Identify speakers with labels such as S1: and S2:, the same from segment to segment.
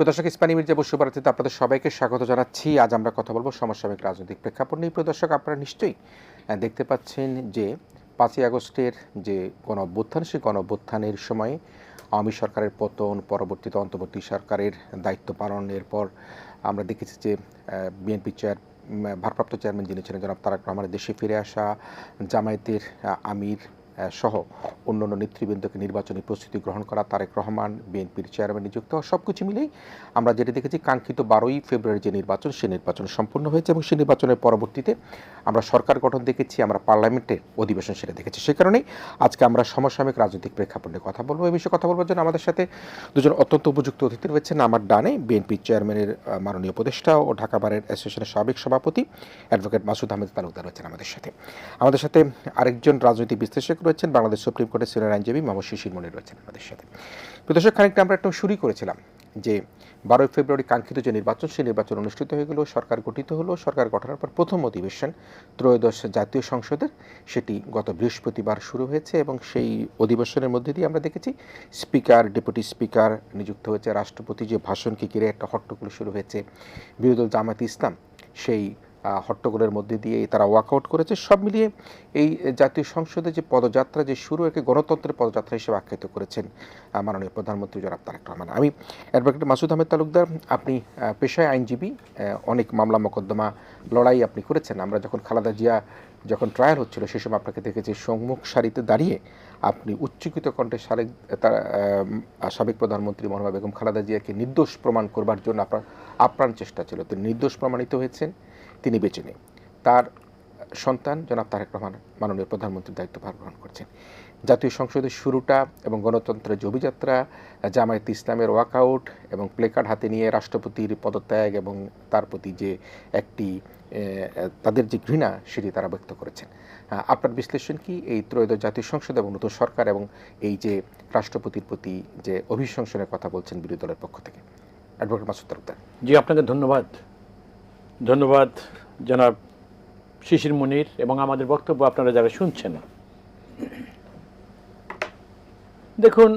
S1: প্রদর্শক ইসমানী মির্জা বসুভারতীতে আপনাদের সবাইকে স্বাগত জানাচ্ছি। আজ আমরা কথা বলবো সমসাময়িক রাজনৈতিক প্রেক্ষাপট নিয়ে। প্রদর্শক, আপনারা নিশ্চয়ই দেখতে পাচ্ছেন যে 5ই আগস্টের যে গণ অভ্যুত্থান, সেই গণ অভ্যুত্থানের সময়ে আওয়ামী সরকারের পতন, পরবর্তীতে অন্তর্বর্তী সরকারের দায়িত্ব পালনের পর আমরা দেখেছি যে বিএনপি ভারপ্রাপ্ত চেয়ারম্যান যিনি ছিলেন জনাব তারেক রহমানের দেশে ফিরে আসা, জামায়াতের আমির সহ অন্যান্য নেতৃবৃন্দকে নির্বাচনী প্রস্তুতি গ্রহণ করা, তারেক রহমান বিএনপির চেয়ারম্যান নিযুক্ত হওয়া, সব কিছু মিলেই আমরা যেটা দেখেছি কাঙ্ক্ষিত 12ই ফেব্রুয়ারি যে নির্বাচন, সেই নির্বাচন সম্পূর্ণ হয়েছে এবং সেই নির্বাচনের পরবর্তীতে আমরা সরকার গঠন দেখেছি, আমরা পার্লামেন্টের অধিবেশন সেটা দেখেছি। সে কারণেই আজকে আমরা সমসাময়িক রাজনৈতিক প্রেক্ষাপট নিয়ে কথা বলবো। এই বিষয়ে কথা বলবার জন্য আমাদের সাথে দুজন অত্যন্ত উপযুক্ত অতিথি রয়েছেন। আমার ডানে বিএনপি চেয়ারম্যানের মাননীয় উপদেষ্টা ও ঢাকা বারের অ্যাসোসিয়েশনের সাবেক সভাপতি অ্যাডভোকেট মাসুদ আহমেদ তালুকদার রয়েছেন আমাদের সাথে আরেকজন রাজনৈতিক বিশ্লেষক রয়েছেন, বাংলাদেশ সুপ্রিম কোর্টের সিনিয়র আইনজীবী মোহাম্মদ শিশির মনির রয়েছেন আমাদের সাথে। প্রদর্শক, খানিকটা আমরা একটা শুরু করেছিলাম যে 12ই ফেব্রুয়ারি কাঙ্ক্ষিত যে নির্বাচন, সেই নির্বাচন অনুষ্ঠিত হয়ে গেল, সরকার গঠিত হলো। সরকার গঠনের পর প্রথম অধিবেশন ত্রয়োদশ জাতীয় সংসদের, সেটি গত বৃহস্পতিবার শুরু হয়েছে এবং সেই অধিবেশনের মধ্যে দিয়ে আমরা দেখেছি স্পিকার, ডেপুটি স্পিকার নিযুক্ত হয়েছে, রাষ্ট্রপতি যে ভাষণকে ঘিরে একটা হট্টগোল শুরু হয়েছে, বিরোধী দল জামায়াতে ইসলাম সেই হট্টগোলের মধ্যে দিয়ে তারা ওয়াকআউট করেছে। সব মিলিয়ে এই জাতীয় সংসদে যে পদযাত্রা যে শুরু, একে গণতন্ত্রের পদযাত্রা হিসেবে আখ্যায়িত করেছেন মাননীয় প্রধানমন্ত্রী জনাব তারেক রহমান। আমি অ্যাডভোকেট মাসুদ আহমেদ তালুকদার, আপনি পেশায় আইনজীবী, অনেক মামলা মোকদ্দমা লড়াই আপনি করেছেন। আমরা যখন খালেদা জিয়া যখন ট্রায়াল হচ্ছিল, সে সময় আপনাকে দেখেছি সম্মুখ সারিতে দাঁড়িয়ে আপনি উচ্চকিত কণ্ঠে সাবেক প্রধানমন্ত্রী মরহুমা বেগম খালেদা জিয়াকে নির্দোষ প্রমাণ করবার জন্য আপনার আপ্রাণ চেষ্টা ছিল। তিনি নির্দোষ প্রমাণিত হয়েছেন, তিনি বেঁচে নেই। তার সন্তান জনাব তারেক রহমান মাননীয় প্রধানমন্ত্রীর দায়িত্ব ভার গ্রহণ করছেন। জাতীয় সংসদের শুরুটা এবং গণতন্ত্রের যে অভিযাত্রা, জামায়াতে ইসলামের ওয়াকআউট এবং প্লেকার্ড হাতে নিয়ে রাষ্ট্রপতির পদত্যাগ এবং তার প্রতি যে একটি তাদের যে ঘৃণা, সেটি তারা ব্যক্ত করেছেন। আপনার বিশ্লেষণ কি এই ত্রয়োদশ জাতীয় সংসদ এবং নতুন সরকার এবং এই যে রাষ্ট্রপতির প্রতি যে অভিশংসনের কথা বলছেন বিরোধী দলের পক্ষ থেকে? অ্যাডভোকেট মাসুদ তালুকদার।
S2: জি, আপনাকে ধন্যবাদ জনাব শিশির মনির এবং আমাদের বক্তব্য আপনারা যারা শুনছেন। দেখুন,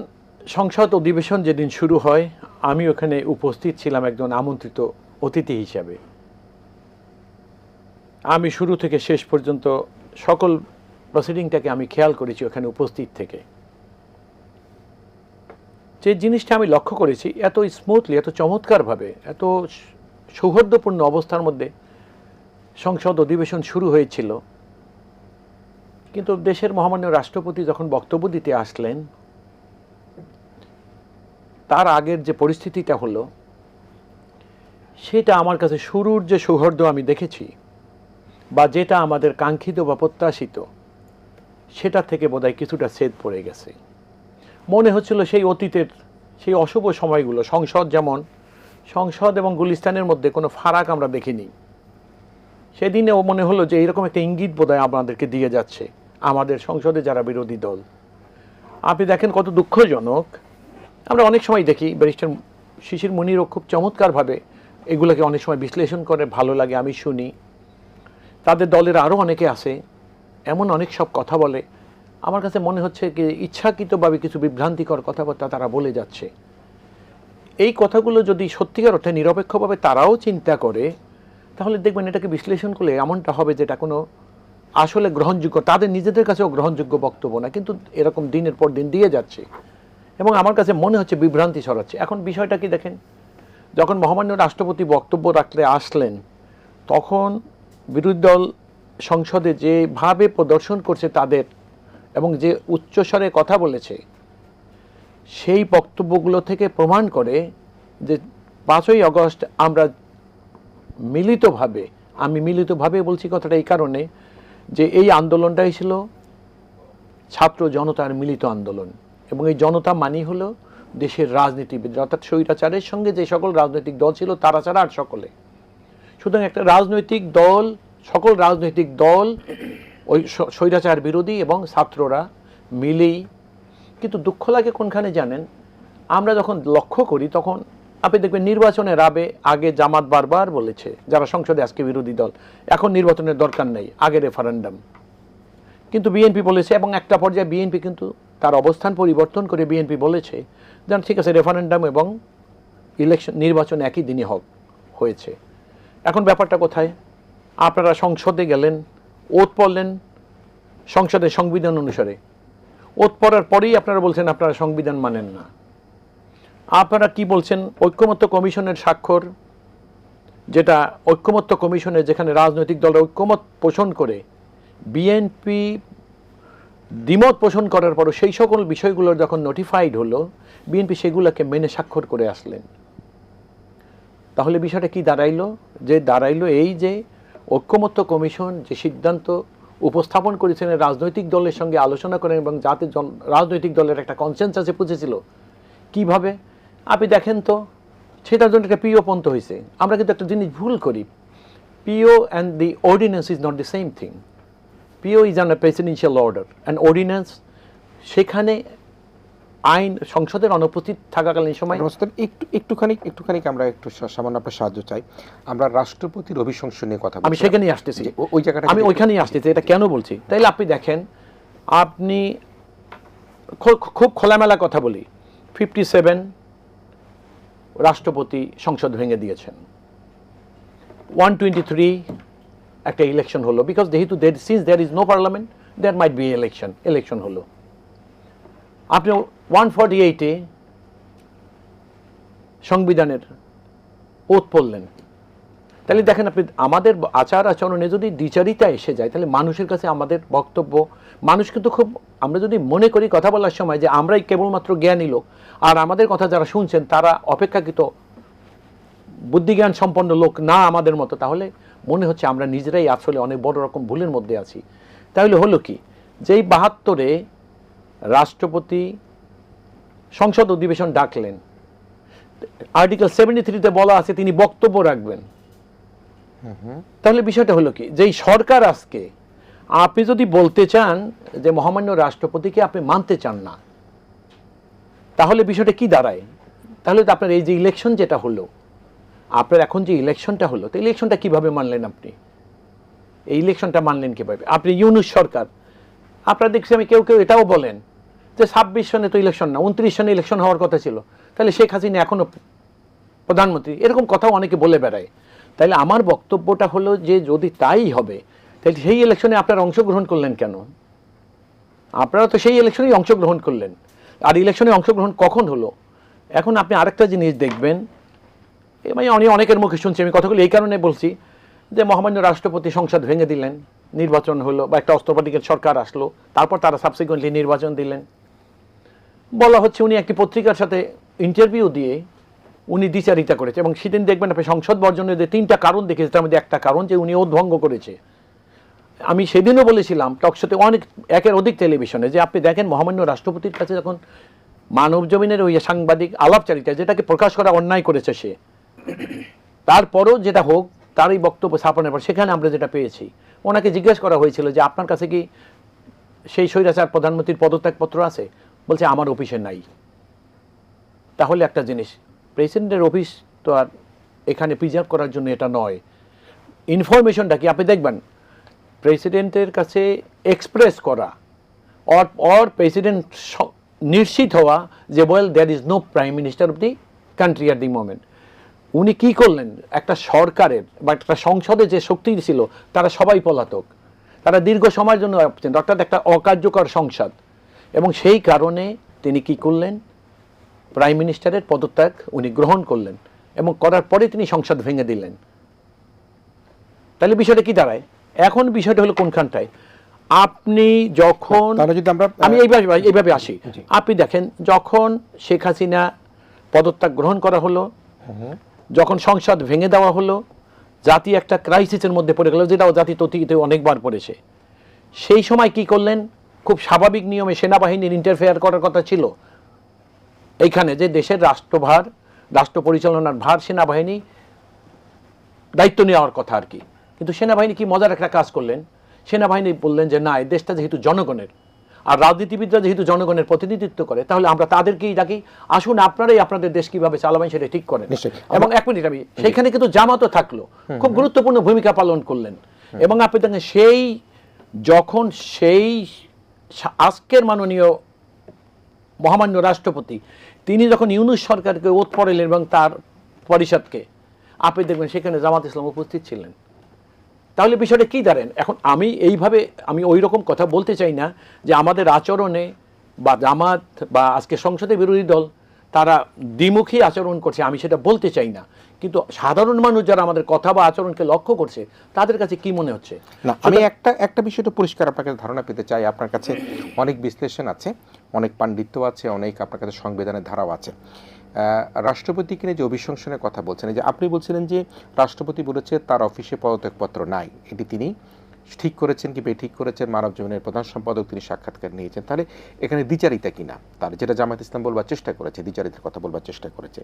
S2: সংসদ অধিবেশন যেদিন শুরু হয়, আমি ওখানে উপস্থিত ছিলাম একজন আমন্ত্রিত অতিথি হিসাবে। আমি শুরু থেকে শেষ পর্যন্ত সকল প্রসিডিংটাকে আমি খেয়াল করেছি ওখানে উপস্থিত থেকে। যে জিনিসটা আমি লক্ষ্য করেছি, এত স্মুথলি, এত চমৎকারভাবে, এত সৌহার্দ্যপূর্ণ অবস্থার মধ্যে সংসদ অধিবেশন শুরু হয়েছিল, কিন্তু দেশের মহামান্য রাষ্ট্রপতি যখন বক্তব্য দিতে আসলেন, তার আগের যে পরিস্থিতিটা হলো, সেটা আমার কাছে শুরুর যে সৌহার্দ্য আমি দেখেছি বা যেটা আমাদের কাঙ্ক্ষিত বা প্রত্যাশিত, সেটা থেকে বোধহয় কিছুটা ছেদ পড়ে গেছে। মনে হচ্ছিল সেই অতীতের সেই অশুভ সময়গুলো, সংসদ এবং গুলিস্তানের মধ্যে কোনো ফারাক আমরা দেখিনি। সেদিনেও মনে হলো যে এইরকম একটা ইঙ্গিত বোধহয় আপনাদেরকে দিয়ে যাচ্ছে আমাদের সংসদে যারা বিরোধী দল। আপনি দেখেন কত দুঃখজনক, আমরা অনেক সময় দেখি ব্যারিস্টার শিশির মনিরও খুব চমৎকারভাবে এগুলোকে অনেক সময় বিশ্লেষণ করে, ভালো লাগে, আমি শুনি। তাদের দলের আরও অনেকে আছে, এমন অনেক সব কথা বলে, আমার কাছে মনে হচ্ছে কি ইচ্ছাকৃতভাবে কিছু বিভ্রান্তিকর কথাবার্তা তারা বলে যাচ্ছে। এই কথাগুলো যদি সত্যিকার অর্থে নিরপেক্ষভাবে তারাও চিন্তা করে, তাহলে দেখবেন এটাকে বিশ্লেষণ করলে এমনটা হবে যেটা কোনো আসলে গ্রহণযোগ্য, তাদের নিজেদের কাছেও গ্রহণযোগ্য বক্তব্য না, কিন্তু এরকম দিনের পর দিন দিয়ে যাচ্ছে এবং আমার কাছে মনে হচ্ছে বিভ্রান্তি ছড়াচ্ছে। এখন বিষয়টা কি দেখেন, যখন মহামান্য রাষ্ট্রপতি বক্তব্য রাখতে আসলেন, তখন বিরোধী দল সংসদে যেভাবে প্রদর্শন করছে তাদের এবং যে উচ্চস্বরে কথা বলেছে, সেই বক্তব্যগুলো থেকে প্রমাণ করে যে 5ই আগস্ট আমরা আমি মিলিতভাবে বলছি কথাটা এই কারণে যে এই আন্দোলনটাই ছিল ছাত্র জনতার মিলিত আন্দোলন এবং এই জনতা মানি হলো দেশের রাজনীতিবিদ, অর্থাৎ স্বৈরাচারের সঙ্গে যে সকল রাজনৈতিক দল ছিল তারা ছাড়া আর সকলে। সুতরাং একটা সকল রাজনৈতিক দল ওই স্বৈরাচার বিরোধী এবং ছাত্ররা মিলেই। কিন্তু দুঃখ লাগে কোনখানে জানেন, আমরা যখন লক্ষ্য করি তখন আপনি দেখবেন নির্বাচনের আগে জামাত বারবার বলেছে, যারা সংসদে আজকে বিরোধী দল, এখন নির্বাচনের দরকার নেই, আগে রেফারেন্ডাম। কিন্তু বিএনপি বলেছে এবং একটা পর্যায়ে বিএনপি কিন্তু তার অবস্থান পরিবর্তন করে বিএনপি বলেছে যে ঠিক আছে, রেফারেন্ডাম এবং নির্বাচন একই দিনে হয়েছে। এখন ব্যাপারটা কোথায়? আপনারা সংসদে গেলেন, ওত পড়লেন সংসদের সংবিধান অনুসারে, ওত পড়ার পরেই আপনারা বলছেন আপনারা সংবিধান মানেন না। আপনারা কি বলছেন? ঐক্যমত্য কমিশনের স্বাক্ষর, যেটা ঐক্যমত্য কমিশনের, যেখানে রাজনৈতিক দল ঐক্যমত পোষণ করে, বিএনপি দ্বিমত পোষণ করার পরও সেই সকল বিষয়গুলোর যখন নোটিফাইড হলো, বিএনপি সেগুলোকে মেনে স্বাক্ষর করে আসলেন। তাহলে বিষয়টা কি দাঁড়াইলো? দাঁড়াইলো এই যে ঐক্যমত্য কমিশন যে সিদ্ধান্ত উপস্থাপন করেছেন রাজনৈতিক দলের সঙ্গে আলোচনা করেন এবং যাতে রাজনৈতিক দলের একটা কনসেনসাসে পৌঁছেছিল। কিভাবে? আপনি দেখেন তো, সেটার জন্য একটা পিও পন্থ হয়েছে। আমরা কিন্তু একটা জিনিস ভুল করি, PO and the ordinance is not the same thing. PO is an presidential order, and ordinance সেখানে আইন সংসদের অনুপস্থিত থাকাকালীন সময়।
S1: একটুখানি আমরা একটু সামান্য আপনার সাহায্য চাই। আমরা রাষ্ট্রপতির অভিশংস নিয়ে কথা
S2: আমি সেখানেই আসতেছি,
S1: ওই জায়গাটা
S2: আমি ওইখানেই আসতেছি। এটা কেন বলছি? তাইলে আপনি দেখেন, আপনি খুব খোলামেলা কথা বলি, 57 রাষ্ট্রপতি সংসদ ভেঙে দিয়েছেন, 123 একটা ইলেকশন হলো, বিকজ যেহেতু since there is no parliament there might be election হলো। আপনি 148-এ সংবিধানের ওত পড়লেন। তাহলে দেখেন আপনি, আমাদের আচার আচরণে যদি দ্বিচারিতা এসে যায়, তাহলে মানুষের কাছে আমাদের বক্তব্য, মানুষ কিন্তু খুব, আমরা যদি মনে করি কথা বলার সময় যে আমরাই কেবলমাত্র জ্ঞানী লোক আর আমাদের কথা যারা শুনছেন তারা অপেক্ষাকৃত বুদ্ধিজ্ঞান সম্পন্ন লোক না আমাদের মতো, তাহলে মনে হচ্ছে আমরা নিজেরাই আসলে অনেক বড় রকম ভুলের মধ্যে আছি। তাহলে হলো কি, যেই 72-এ রাষ্ট্রপতি সংসদ অধিবেশন ডাকলেন, আর্টিকেল 73-তে বলা আছে তিনি বক্তব্য রাখবেন। তাহলে বিষয়টা হলো কি, যেই সরকার আজকে, আপনি যদি বলতে চান যে মহামান্য রাষ্ট্রপতিকে আপনি মানতে চান না, তাহলে বিষয়টা কি দাঁড়ায়? তাহলে তো আপনার এই যে ইলেকশন যেটা হলো, আপনার এখন যে ইলেকশনটা হলো, তো ইলেকশনটা কিভাবে মানলেন? আপনি এই ইলেকশনটা মানলেন কিভাবে? আপনি ইউনূস সরকার, আপনারা দেখছি আমি কেউ এটাও বলেন যে 26 সনে তো ইলেকশন না, 29 সনে ইলেকশন হওয়ার কথা ছিল, তাহলে শেখ হাসিনা এখনো প্রধানমন্ত্রী, এরকম কথাও অনেকে বলে বেড়ায়। তাহলে আমার বক্তব্যটা হলো যে যদি তাই হবে, তাহলে সেই ইলেকশনে আপনারা অংশগ্রহণ করলেন কেন? আপনারা তো সেই ইলেকশনেই অংশগ্রহণ করলেন। আর ইলেকশনে অংশগ্রহণ কখন হলো? এখন আপনি আরেকটা জিনিস দেখবেন, আমি অনেকের মুখে শুনছি, আমি কথাগুলো এই কারণে বলছি যে মহামান্য রাষ্ট্রপতি সংসদ ভেঙে দিলেন, নির্বাচন হলো বা একটা অস্ত্রপাতিকের সরকার আসলো, তারপর তারা সাবসিকুয়েন্টলি নির্বাচন দিলেন। বলা হচ্ছে উনি একটি পত্রিকার সাথে ইন্টারভিউ দিয়ে উনি দ্বিচারিতা করেছে, এবং সেদিন দেখবেন আপনি সংসদ বর্জনের যে 3টা কারণ দেখেছে, তার মধ্যে একটা কারণ যে উনি ওত ভঙ্গ করেছে। আমি সেদিনও বলেছিলাম টকশোতে, একের অধিক টেলিভিশনে, যে আপনি দেখেন মহামান্য রাষ্ট্রপতির কাছে যখন মানব জমিনের ওই সাংবাদিক আলাপচারিতা, যেটাকে প্রকাশ করা অন্যায় করেছে সে, তারপরও যেটা হোক তার এই বক্তব্য স্থাপনের পর সেখানে আমরা যেটা পেয়েছি, ওনাকে জিজ্ঞেস করা হয়েছিল যে আপনার কাছে কি সেই স্বৈরাচার প্রধানমন্ত্রীর পদত্যাগপত্র আছে? বলছে আমার অফিসে নাই। তাহলে একটা জিনিস, প্রেসিডেন্টের অফিস তো আর এখানে প্রিজার্ভ করার জন্য এটা নয়। ইনফরমেশনটা কি আপনি দেখবেন, প্রেসিডেন্টের কাছে এক্সপ্রেস করা অর প্রেসিডেন্ট নিশ্চিত হওয়া যে well there is no prime minister of the country at the moment. উনি কি করলেন, একটা সরকারের বা একটা সংসদে যে শক্তি ছিল তারা সবাই পলাতক, তারা দীর্ঘ সময়ের জন্য অর্থাৎ একটা অকার্যকর সংসদ, এবং সেই কারণে তিনি কি করলেন, প্রাইম মিনিস্টারের পদত্যাগ উনি গ্রহণ করলেন, এবং করার পরে তিনি সংসদ ভেঙে দিলেন। তাহলে বিষয়টা কি দাঁড়ায়? এখন বিষয়টা হলো কোনখানটায়, আপনি যখন, আমি এইভাবে আসি, আপনি দেখেন যখন শেখ হাসিনা পদত্যাগ গ্রহণ করা হলো, যখন সংসদ ভেঙে দেওয়া হলো, জাতি একটা ক্রাইসিসের মধ্যে পড়ে গেল, যেটাও জাতি অতীতে অনেকবার পড়েছে। সেই সময় কি করলেন, খুব স্বাভাবিক নিয়মে সেনাবাহিনীর ইন্টারফেয়ার করার কথা ছিল এইখানে, যে দেশের রাষ্ট্রভার, রাষ্ট্র পরিচালনার ভার সেনাবাহিনী দায়িত্ব নেওয়ার কথা আর কি। কিন্তু সেনাবাহিনী কি মজার একটা কাজ করলেন, সেনাবাহিনী বললেন যে না, এই দেশটা যেহেতু জনগণের, আর রাজনীতিবিদরা যেহেতু জনগণের প্রতিনিধিত্ব করে, তাহলে আমরা তাদেরকেই ডাকি, আসুন আপনারাই আপনাদের দেশ কিভাবে চালাবেন সেটা ঠিক করেন। এবং 1 মিনিট, আমি সেইখানে কিন্তু জামাতও থাকলো, খুব গুরুত্বপূর্ণ ভূমিকা পালন করলেন। এবং আপনি দেখেন যখন আজকের মাননীয় মহামান্য রাষ্ট্রপতি তিনি যখন ইউনূস সরকারকে ওত পড়ালেন এবং তার পরিষদকে, আপনি দেখবেন সেখানে জামাত ইসলাম উপস্থিত ছিলেন। তাহলে বিষয়টা কী দাঁড়ান? এখন আমি ওই রকম কথা বলতে চাই না যে আমাদের আচরণে বা জামাত বা আজকে সংসদে বিরোধী দল তারা দ্বিমুখী আচরণ করছে, আমি সেটা বলতে চাই না, কিন্তু সাধারণ মানুষ যারা আমাদের কথা বা আচরণকে লক্ষ্য করছে তাদের কাছে কি মনে হচ্ছে?
S1: না, আমি একটা বিষয়টা পরিষ্কার আপনার কাছে ধারণা পেতে চাই। আপনার কাছে অনেক বিশ্লেষণ আছে, অনেক পাণ্ডিত্য আছে, অনেক আপনার কাছে সংবিধানের ধারাও আছে। রাষ্ট্রপতিকে নিয়ে যে অভিশংসনের কথা বলছেন, এই যে আপনি বলছিলেন যে রাষ্ট্রপতি বলেছে তার অফিসে পদত্যাগপত্র নাই, এটি তিনি ঠিক করেছেন কি বেঠিক করেছেন, মানব জীবনের প্রধান সম্পাদক তিনি সাক্ষাৎকার নিয়েছেন, তাহলে এখানে দ্বিচারিতা কিনা, তার যেটা জামায়াত ইসলাম বলবার চেষ্টা করেছে, দ্বিচারিতার কথা বলবার চেষ্টা করেছে।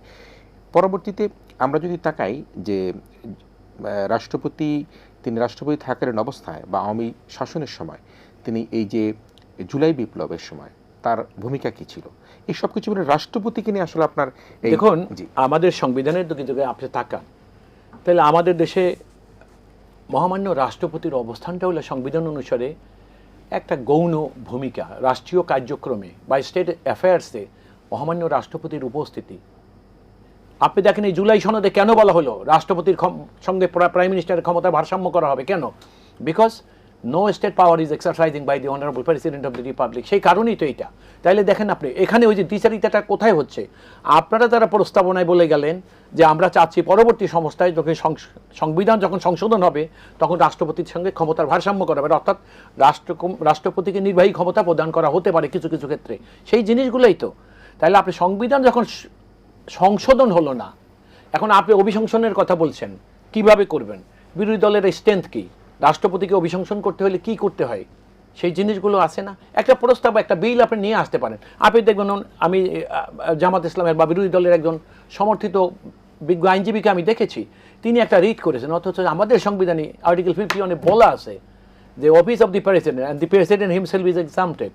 S1: পরবর্তীতে আমরা যদি তাকাই যে তিনি রাষ্ট্রপতি থাকালীন অবস্থায় বা আওয়ামী শাসনের সময় তিনি এই যে জুলাই বিপ্লবের সময় তার ভূমিকা কি ছিল, এই সব কিছু বলে রাষ্ট্রপতিকে নিয়ে আসলে আপনার
S2: দেখুন আমাদের সংবিধানের দিকে যদি আপনি তাকান, তাহলে আমাদের দেশে মহামান্য রাষ্ট্রপতির অবস্থানটা হলো সংবিধান অনুসারে একটা গৌণ ভূমিকা। রাষ্ট্রীয় কার্যক্রমে বা স্টেট অ্যাফেয়ার্সে মহামান্য রাষ্ট্রপতির উপস্থিতি আপনি দেখেন এই জুলাই সনদে কেন বলা হলো রাষ্ট্রপতির সঙ্গে প্রাইম মিনিস্টারের ক্ষমতা ভারসাম্য করা হবে, কেন? Because no state power is exercising by the honourable president of the republic. সেই কারণেই তো এইটা। তাইলে দেখেন আপনি এখানে ওই যে দ্বিচারিতাটা কোথায় হচ্ছে? আপনারা তারা প্রস্তাবনায় বলে গেলেন যে আমরা চাচ্ছি পরবর্তী সংস্থায় যখন সংবিধান যখন সংশোধন হবে তখন রাষ্ট্রপতির সঙ্গে ক্ষমতার ভারসাম্য করা হবে, অর্থাৎ রাষ্ট্রপতিকে নির্বাহী ক্ষমতা প্রদান করা হতে পারে কিছু কিছু ক্ষেত্রে। সেই জিনিসগুলোই তো। তাহলে আপনি সংবিধান যখন সংশোধন হলো না, এখন আপনি অভিশংসনের কথা বলছেন, কিভাবে করবেন? বিরোধী দলের স্ট্রেংথ কি? রাষ্ট্রপতিকে অভিশংসন করতে হলে কি করতে হয়? সেই জিনিসগুলো আছে না। একটা প্রস্তাব একটা বিল আপনি নিয়ে আসতে পারেন। আপনি দেখবেন আমি জামাত ইসলামের বা বিরোধী দলের একজন সমর্থিত বিজ্ঞ আইনজীবীকে আমি দেখেছি, তিনি একটা রিট করেছেন, অথচ আমাদের সংবিধানে আর্টিকেল 51 বলা আছে যে office of the president and the president himself is এক্সাম্পটেড।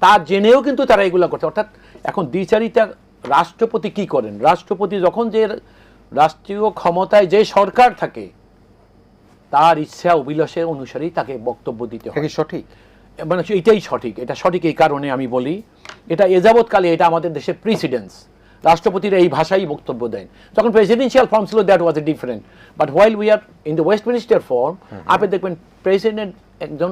S2: তা জেনেও কিন্তু তারা এগুলো করছে। অর্থাৎ এখন দ্বিচারিতা রাষ্ট্রপতি কি করেন? রাষ্ট্রপতি যখন যে রাষ্ট্রীয় ক্ষমতায় যে সরকার থাকে তার ইচ্ছা অভিলাষের অনুসারেই তাকে বক্তব্য দিতে হয়।
S1: সঠিক
S2: মানে এটাই সঠিক। এটা সঠিক এই কারণে আমি বলি, এটা এযাবৎকালে এটা আমাদের দেশের প্রেসিডেন্স। রাষ্ট্রপতিরা এই ভাষাই বক্তব্য দেন। যখন প্রেসিডেন্সিয়াল ফর্ম ছিল that was a different, but while we are in the Westminster form, আপনি দেখবেন প্রেসিডেন্ট একজন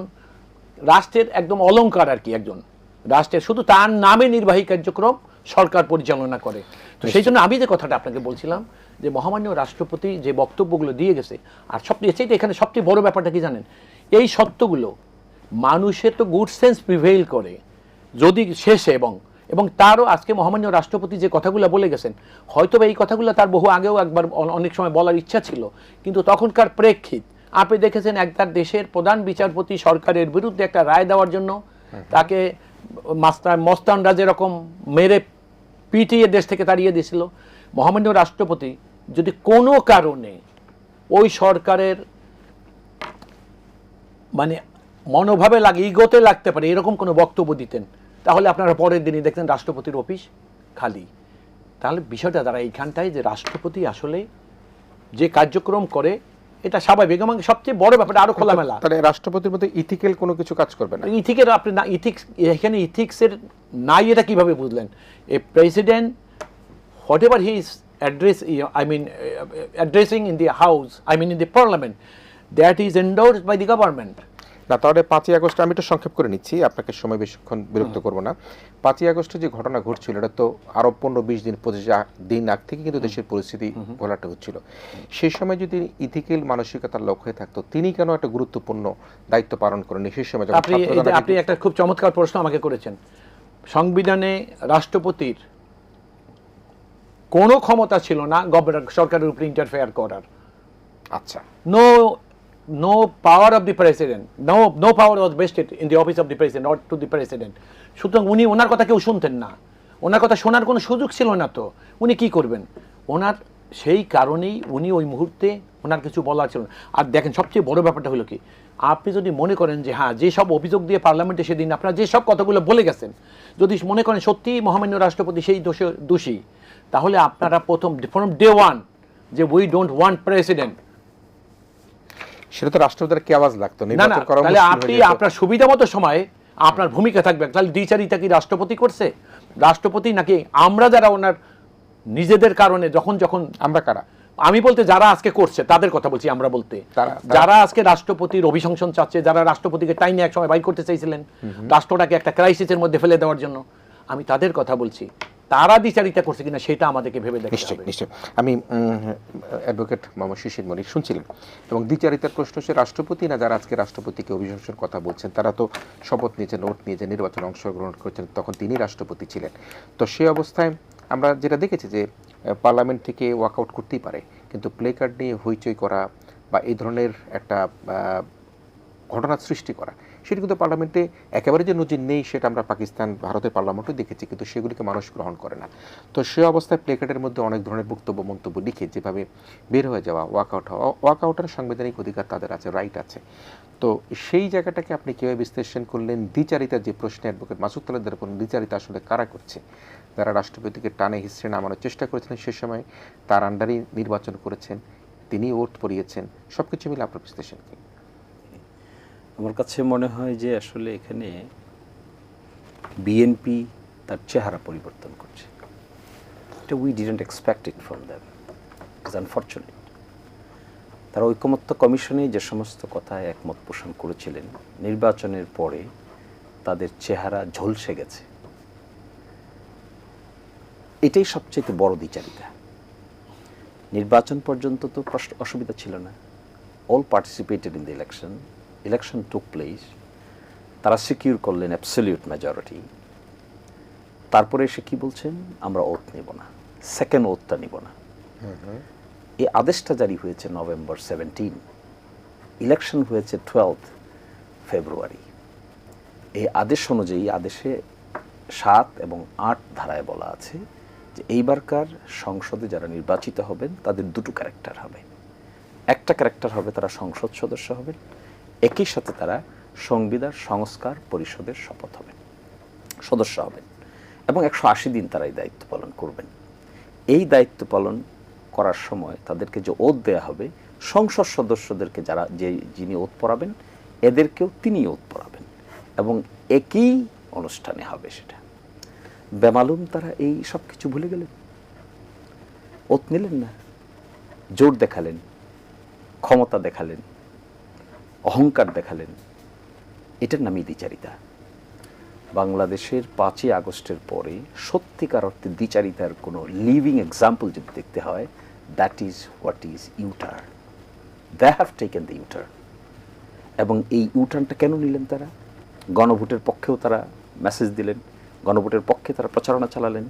S2: রাষ্ট্রের একদম অলংকার আর কি, একজন রাষ্ট্রের শুধু তার নামে নির্বাহী কার্যক্রম সরকার পরিচালনা করে। তো সেই জন্য আমি যে কথাটা আপনাকে বলছিলাম যে মহামান্য রাষ্ট্রপতি যে বক্তব্যগুলো দিয়ে গেছে, আর সবচেয়ে এখানে সবচেয়ে বড় ব্যাপারটা কি জানেন? এই সত্যগুলো মানুষের তো গুড সেন্স প্রিভেইল করে যদি শেষে এবং তারও আজকে মহামান্য রাষ্ট্রপতি যে কথাগুলো বলে গেছেন, হয়তো এই কথাগুলো তার বহু আগেও একবার অনেক সময় বলার ইচ্ছা ছিল, কিন্তু তখনকার প্রেক্ষিত আপনি দেখেছেন একটা দেশের প্রধান বিচারপতি সরকারের বিরুদ্ধে একটা রায় দেওয়ার জন্য তাকে মস্তানরা যেরকম মেরে পিটিয়ে দেশ থেকে তাড়িয়ে দিয়েছিল, মহামান্য রাষ্ট্রপতি যদি কোনো কারণে ওই সরকারের মানে মনোভাবে লাগে, ইগোতে লাগতে পারে এরকম কোনো বক্তব্য দিতেন, তাহলে আপনারা পরের দিনই দেখতেন রাষ্ট্রপতির অফিস খালি। তাহলে বিষয়টা দ্বারা এইখানটায় যে রাষ্ট্রপতি আসলে যে কার্যক্রম করে এটা স্বাভাবিক, এবং সবচেয়ে বড় ব্যাপারটা আরো খোলামেলা।
S1: তাহলে রাষ্ট্রপতির মধ্যে ইথিক্যাল কোনো কিছু কাজ করবে না।
S2: ইথিকের আপনি না, ইথিক্স এখানে ইথিক্সের নাই, এটা কিভাবে বুঝলেন? এ president what ever he is addressing in the house, in the parliament, that is endorsed by the government.
S1: না, তাহলে 5ই আগস্ট আমি একটু সংক্ষেপ করে নিচ্ছি, আপনাকে সময় বেশিক্ষণ বিরক্ত করব না। 5ই আগস্টে যে ঘটনা ঘটছিল এটা তো আরো 15-20 দিন 25 দিন আগ থেকে কিন্তু দেশের পরিস্থিতি ঘোলাটে হচ্ছিল। সেই সময় যদি ইথিক্যাল মানসিকতার লোক হয়ে থাকতো, তিনি কেন একটা গুরুত্বপূর্ণ দায়িত্ব পালন করেন সেই সময়?
S2: আপনি একটা খুব চমৎকার প্রশ্ন আমাকে করেছেন। সংবিধানে রাষ্ট্রপতির কোনো ক্ষমতা ছিল না সরকারের উপর ইন্টারফেয়ার করার।
S1: আচ্ছা,
S2: no power of the president, no power was vested in the office of the president or to the president. সুতরাং উনি ওনার কথা কেউ শুনতেন না, ওনার কথা শোনার কোনো সুযোগ ছিল না। তো উনি কি করবেন? ওনার সেই কারণেই উনি ওই মুহূর্তে ওনার কিছু বলার ছিল না। আর দেখেন সবচেয়ে বড় ব্যাপারটা হলো কি, আপনি যদি মনে করেন যে হ্যাঁ যে সব অভিযোগ দিয়ে পার্লামেন্টে সেদিন আপনারা যে সব কথাগুলো বলে গেছেন, যদি মনে করেন সত্যি মহামান্য রাষ্ট্রপতি সেই দোষী, তাহলে আপনারা ফ্রম ডে ওয়ান যে উই ডোন্ট ওয়ান্ট প্রেসিডেন্ট,
S1: সেটা তো রাষ্ট্রপতির কি আওয়াজ লাগতো না।
S2: তাহলে আপনি আপনার সুবিধা মতো সময় আপনার ভূমিকা থাকবে। তাহলে দ্বিচারিতা কি রাষ্ট্রপতি করছে? রাষ্ট্রপতি নাকি আমরা যারা ওনার নিজেদের কারণে যখন যখন
S1: আমরা কারা?
S2: আমি বলতে যারা আজকে করছে তাদের কথা বলছি, আমরা বলতে যারা আজকে রাষ্ট্রপতির অভিশংসন চাচ্ছে, যারা রাষ্ট্রপতিকে টাইনে এক সময় বাইর করতে চাইছিলেন রাষ্ট্রটাকে একটা ক্রাইসিসের মধ্যে ফেলে দেওয়ার জন্য, আমি তাদের কথা বলছি। তারা দ্বিচারিতা করছে কিনা সেটা আমাদেরকে ভেবে দেখতে হবে।
S1: নিশ্চয়। আমি অ্যাডভোকেট মোহাম্মদ শিশির মনির শুনছিলেন, এবং দ্বিচারিতার প্রশ্ন হচ্ছে রাষ্ট্রপতি না যারা আজকে রাষ্ট্রপতিকে অভিশংসন কথা বলছেন, তারা তো শপথ নিয়েছেন, নোট নিয়েছেন, নির্বাচনে অংশগ্রহণ করেছেন, তখন তিনি রাষ্ট্রপতি ছিলেন। তো সেই অবস্থায় আমরা যেটা দেখেছি যে পার্লামেন্ট থেকে ওয়াকআউট করতেই পারে, কিন্তু প্লে কার্ড নিয়ে হইচই করা বা এই ধরনের একটা ঘটনা সৃষ্টি করা, সেটা কিন্তু পার্লামেন্টে একেবারে যে নজির নেই সেটা আমরা পাকিস্তান, ভারতের পার্লামেন্টও দেখেছি, কিন্তু সেগুলিকে মানুষ গ্রহণ করে না। তো সে অবস্থায় প্লে কার্ডের মধ্যে অনেক ধরনের বক্তব্য মন্তব্য লিখে যেভাবে বের হয়ে যাওয়া, ওয়াকআউট হওয়া, ওয়াকআউটের সাংবিধানিক অধিকার তাদের আছে, রাইট আছে। তো সেই জায়গাটাকে আপনি কীভাবে বিশ্লেষণ করলেন? দ্বিচারিতার যে প্রশ্নে অ্যাডভোকেট মাসুদ তালুকদার বলেন, দ্বিচারিতা আসলে কারা করছে? যারা রাষ্ট্রপতিকে টানে হিস্ট্রি নামানোর চেষ্টা করেছিলেন সে সময়, তার আন্ডারেই নির্বাচন করেছেন, তিনি ওথ পড়িয়েছেন, সব কিছু মিলে আপনার বিশ্লেষণ কি?
S3: আমার কাছে মনে হয় যে আসলে এখানে বিএনপি তার চেহারা পরিবর্তন করছে। এটা we didn't expect it from them, it's unfortunate. তারা ঐকমত্য কমিশনে যে সমস্ত কথায় একমত পোষণ করেছিলেন, নির্বাচনের পরে তাদের চেহারা ঝলসে গেছে। এটাই সবচেয়ে বড় দ্বিচারিতা। নির্বাচন পর্যন্ত তো অসুবিধা ছিল না, all participated in the election took place, তারা সিকিউর করলেন অ্যাবসলিউট মেজরিটি। তারপরে এসে কি বলছেন, আমরা ওথ নেব না, সেকেন্ড ওথটা নিব না। এই আদেশটা জারি হয়েছে নভেম্বর 17, ইলেকশন হয়েছে 12 ফেব্রুয়ারি। এই আদেশ অনুযায়ী আদেশে 7 এবং 8 ধারায় বলা আছে যে এইবারকার সংসদে যারা নির্বাচিত হবেন তাদের দুটো ক্যারেক্টার হবে। একটা ক্যারেক্টার হবে তারা সংসদ সদস্য হবেন, একই সাথে তারা সংবিধান সংস্কার পরিষদের শপথ হবেন, সদস্য হবেন, এবং 180 দিন তারা এই দায়িত্ব পালন করবেন। এই দায়িত্ব পালন করার সময় তাদেরকে যে ওথ দেয়া হবে, সংসদ সদস্যদেরকে যারা যিনি ওথ পড়াবেন এদেরকেও তিনি ওথ পড়াবেন, এবং একই অনুষ্ঠানে হবে সেটা। বেমালুম তারা এই সব কিছু ভুলে গেলেন, ওথ নিলেন না, জোর দেখালেন, ক্ষমতা দেখালেন, অহংকার দেখালেন। এটার নামই দ্বিচারিতা। বাংলাদেশের 5ই আগস্টের পরে সত্যিকার অর্থে দ্বিচারিতার কোনো লিভিং এক্সাম্পল যদি দেখতে হয়, that is what is U turn. They have taken the U turn. এবং এই ইউটার্নটা কেন নিলেন তারা? গণভোটের পক্ষেও তারা মেসেজ দিলেন, গণভোটের পক্ষে তারা প্রচারণা চালালেন,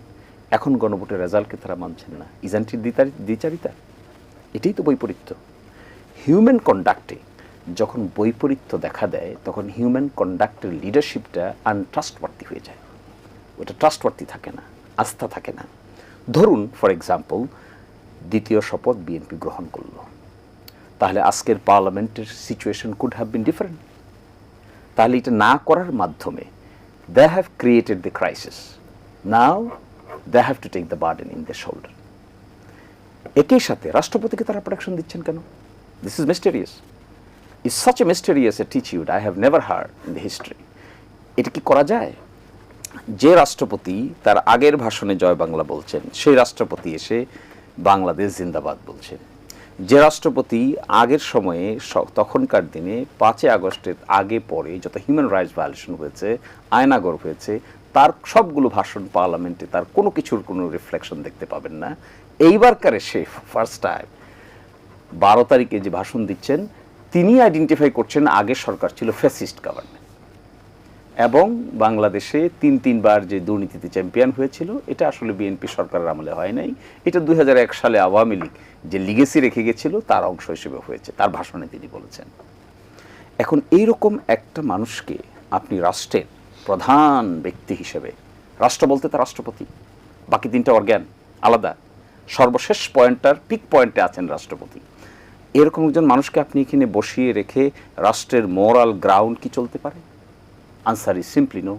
S3: এখন গণভোটের রেজাল্টকে তারা মানছেন না। ইজন্ট ইট দ্বিচারিতা? এটাই তো বৈপরীত্য। হিউম্যান কন্ডাক্টে যখন বৈপরীত্য দেখা দেয় তখন হিউম্যান কন্ডাক্টের লিডারশিপটা আনট্রাস্টওয়ার্দি হয়ে যায়, ওটা ট্রাস্টওয়ার্দি থাকে না, আস্থা থাকে না। ধরুন ফর এক্সাম্পল, দ্বিতীয় শপথ বিএনপি গ্রহণ করল, তাহলে আজকের পার্লামেন্টের situation could have been different. তাহলে এটা না করার মাধ্যমে they have created the crisis, now they have to take the burden in the shoulder. একই সাথে রাষ্ট্রপতিকে তারা প্রোটেকশন দিচ্ছেন কেন? This is mysterious. Is such a mysterious attitude I have never heard in the history. এটা কি করা যায়? যে রাষ্ট্রপতি তার আগের ভাষণে জয় বাংলা বলছেন, সেই রাষ্ট্রপতি এসে বাংলাদেশ জিন্দাবাদ বলছেন। যে রাষ্ট্রপতি আগের সময়ে তখনকার দিনে 5ই আগস্টের আগে পরে যত হিউম্যান রাইটস ভায়োলেশন হয়েছে, আয়নাগর হয়েছে, তার সবগুলো ভাষণ পার্লামেন্টে তার কোনো কিছুর কোনো রিফ্লেকশন দেখতে পাবেন না। এইবারকার সে ফার্স্ট টাইম 12 তারিখে যে ভাষণ দিচ্ছেন, তিনি আইডেন্টিফাই করছেন আগের সরকার ছিল ফ্যাসিস্ট গভর্নমেন্ট, এবং বাংলাদেশে 3-3বার যে দুর্নীতিতে চ্যাম্পিয়ন হয়েছিল এটা আসলে বিএনপি সরকারের আমলে হয় নাই, এটা 2001 সালে আওয়ামী লীগ যে লিগেসি রেখে গেছিল তার অংশ হিসেবে হয়েছে, তার ভাষণে তিনি বলেছেন। এখন এইরকম একটা মানুষকে আপনি রাষ্ট্রের প্রধান ব্যক্তি হিসেবে, রাষ্ট্র বলতে তার রাষ্ট্রপতি, বাকি 3টা অর্গ্যান আলাদা, সর্বশেষ পয়েন্টটার পিক পয়েন্টে আছেন রাষ্ট্রপতি, এরকম একজন মানুষকে আপনি এখানে বসিয়ে রেখে রাষ্ট্রের মোরাল গ্রাউন্ড কি চলতে পারে? Answer is simply no.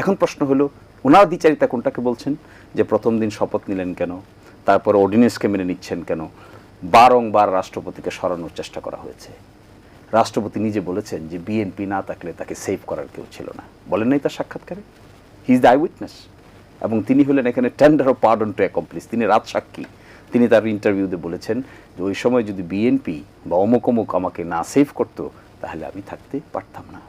S3: এখন প্রশ্ন হলো, ওনার দ্বিচারিতা কোনটাকে বলছেন? যে প্রথম দিন শপথ নিলেন কেন, তারপরে অর্ডিন্যান্সকে মেনে নিচ্ছেন কেন, বারংবার রাষ্ট্রপতিকে সরানোর চেষ্টা করা হয়েছে। রাষ্ট্রপতি নিজে বলেছেন যে বিএনপি না থাকলে তাকে সেভ করার কেউ ছিল না, বলেন নাই তার সাক্ষাৎকারে? He is the eyewitness. এবং তিনি হলেন এখানে tender of pardon to accomplice, তিনি রাজসাক্ষী। তিনি তার ইন্টারভিউতে বলেছেন যে ওই সময় যদি বিএনপি বা অমুক অমুক আমাকে না সেভ করতো তাহলে আমি থাকতে পারতাম না।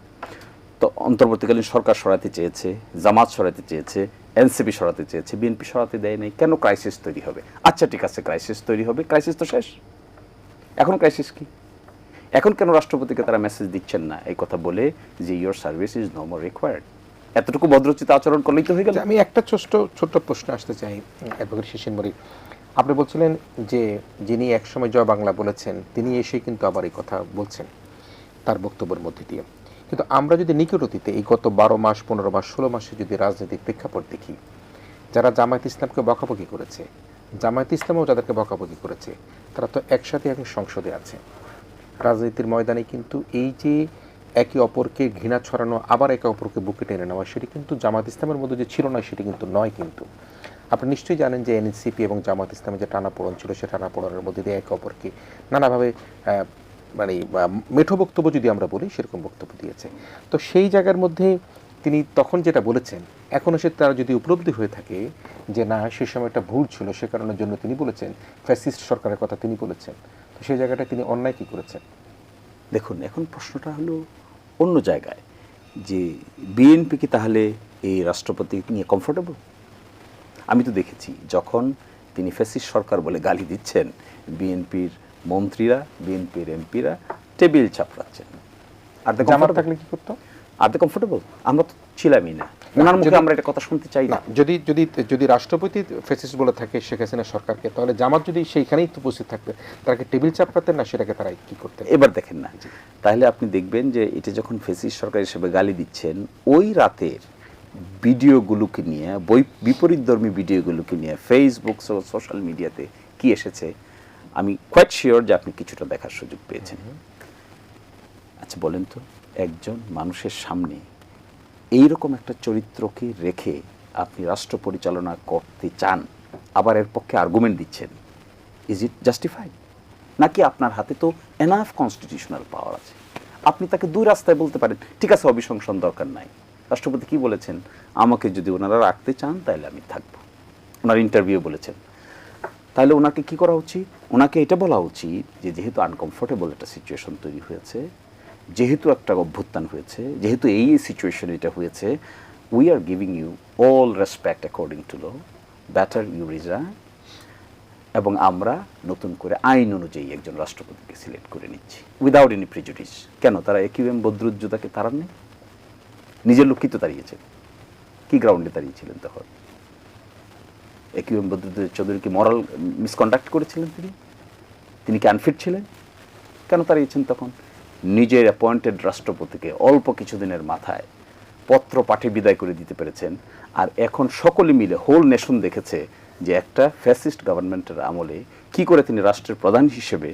S3: তো অন্তর্বর্তীকালীন সরকার সরাতে চেয়েছে, জামাত সরাতে চেয়েছে, এনসিপি সরাতে চেয়েছে, বিএনপি সরাতে দেয় নাই। কেন? ক্রাইসিস তৈরি হবে। আচ্ছা ঠিক আছে, ক্রাইসিস তৈরি হবে, ক্রাইসিস তো শেষ, এখন ক্রাইসিস কি? এখন কেন রাষ্ট্রপতিকে তারা মেসেজ দিচ্ছেন না এই কথা বলে যে your service is no more required? এতটুকু ভদ্রচিত আচরণ করলেই তো হয়ে গেল।
S1: আমি একটা ছোট্ট প্রশ্ন আসতে চাই অ্যাডভোকেট শিশির মরি। আপনি বলছিলেন যে যিনি একসময় জয় বাংলা বলেছেন তিনি এসে কিন্তু আবার এই কথা বলছেন তার বক্তব্যের মধ্যে দিয়ে। কিন্তু আমরা যদি নিকট অতীতে এই গত 12 মাস 15 মাস 16 মাসে যদি রাজনৈতিক প্রেক্ষাপট দেখি, যারা জামায়াত ইসলামকে বকাবকি করেছে, জামায়াত ইসলামও যাদেরকে বকাবকি করেছে, তারা তো একসাথে এখন সংসদে আছে। রাজনীতির ময়দানে কিন্তু এই যে একে অপরকে ঘৃণা ছড়ানো, আবার একে অপরকে বুকে টেনে নেওয়া, সেটি কিন্তু জামাত ইসলামের মধ্যে যে ছিল না সেটি কিন্তু নয়। কিন্তু আপনি নিশ্চয়ই জানেন যে এনসিপি এবং জামাত ইসলামের যে টানাপোড়ন ছিল, সে টানাপোড়নের মধ্যে দিয়ে একে অপরকে নানাভাবে মানে মেঠো বক্তব্য যদি আমরা বলি সেরকম বক্তব্য দিয়েছে। তো সেই জায়গার মধ্যে তিনি তখন যেটা বলেছেন, এখনও সে তার যদি উপলব্ধি হয়ে থাকে যে না সে সময়টা ভুল ছিল, সে কারণের জন্য তিনি বলেছেন, ফ্যাসিস্ট সরকারের কথা তিনি বলেছেন, তো সেই জায়গাটা তিনি অন্যায় কী করেছেন?
S3: দেখুন, এখন প্রশ্নটা হলো অন্য জায়গায়, যে বিএনপি কি তাহলে এই রাষ্ট্রপতি নিয়ে কমফোর্টেবল? আমি তো দেখেছি যখন তিনি ফ্যাসিস্ট সরকার বলে গালি দিচ্ছেন, বিএনপির মন্ত্রীরা, বিএনপির এমপিরা টেবিল চাপড়াচ্ছেন। আর
S1: জামাত থাকলে কি করতো?
S3: Are the comfortable? আমরা তো ছিলামই না, ওনার মুখে আমরা এটা কথা শুনতে চাই না।
S1: যদি যদি যদি রাষ্ট্রপতি ফ্যাসিস্ট বলে থাকে শেখ হাসিনা সরকারকে, তাহলে জামাত যদি সেইখানেই উপস্থিত থাকতেন, তারাকে টেবিল চাপড়াতেন না, সেটাকে তারা কি করতেন?
S3: এবার দেখেন না, তাহলে আপনি দেখবেন যে এটা যখন ফ্যাসিস্ট সরকার হিসেবে গালি দিচ্ছেন, ওই রাতের ভিডিওগুলোকে নিয়ে, বিপরীতধর্মী ভিডিওগুলোকে নিয়ে ফেসবুক সোশ্যাল মিডিয়াতে কি এসেছে, আমি কোয়াইট শিওর যে আপনি কিছুটা দেখার সুযোগ পেয়েছেন। আচ্ছা বলেন তো, একজন মানুষের সামনে এইরকম একটা চরিত্রকে রেখে আপনি রাষ্ট্র পরিচালনা করতে চান, আবার এর পক্ষে আর্গুমেন্ট দিচ্ছেন, ইজ ইট জাস্টিফাইড? নাকি আপনার হাতে তো এনাফ কনস্টিটিউশনাল পাওয়ার আছে, আপনি তাকে দুই রাস্তায় বলতে পারেন, ঠিক আছে অভিশংসন দরকার নাই। রাষ্ট্রপতি কি বলেছেন? আমাকে যদি ওনারা রাখতে চান তাহলে আমি থাকবো, ওনার ইন্টারভিউ বলেছেন। তাহলে ওনাকে কি করা উচিত? ওনাকে এটা বলা উচিত যে যেহেতু আনকমফোর্টেবল একটা সিচুয়েশন তৈরি হয়েছে, যেহেতু একটা অভ্যুত্থান হয়েছে, যেহেতু এই সিচুয়েশন এটা হয়েছে, we are giving you all respect according to law, better you resign, এবং আমরা নতুন করে আইন অনুযায়ী একজন রাষ্ট্রপতিকে সিলেক্ট করে নিচ্ছি উইদাউট এনি প্রিজুডিস। কেন? তারা একিউএম বদরুজ্জোদাকে তাড়ান নেই, নিজের লোকই তো তাড়িয়েছেন। কি গ্রাউন্ডে তাড়িয়েছিলেন তখন? একিউএম বদরুজ্জোদা চৌধুরী কি মরাল মিসকন্ডাক্ট করেছিলেন? তিনি কি আনফিট ছিলেন? কেন তাড়িয়েছেন তখন? নিজের অ্যাপয়েন্টেড রাষ্ট্রপতিকে অল্প কিছুদিনের মাথায় পত্র পাঠে বিদায় করে দিতে পেরেছেন। আর এখন সকলে মিলে হোল নেশন দেখেছে যে একটা ফ্যাসিস্ট গভর্নমেন্টের আমলে কি করে তিনি রাষ্ট্রের প্রধান হিসেবে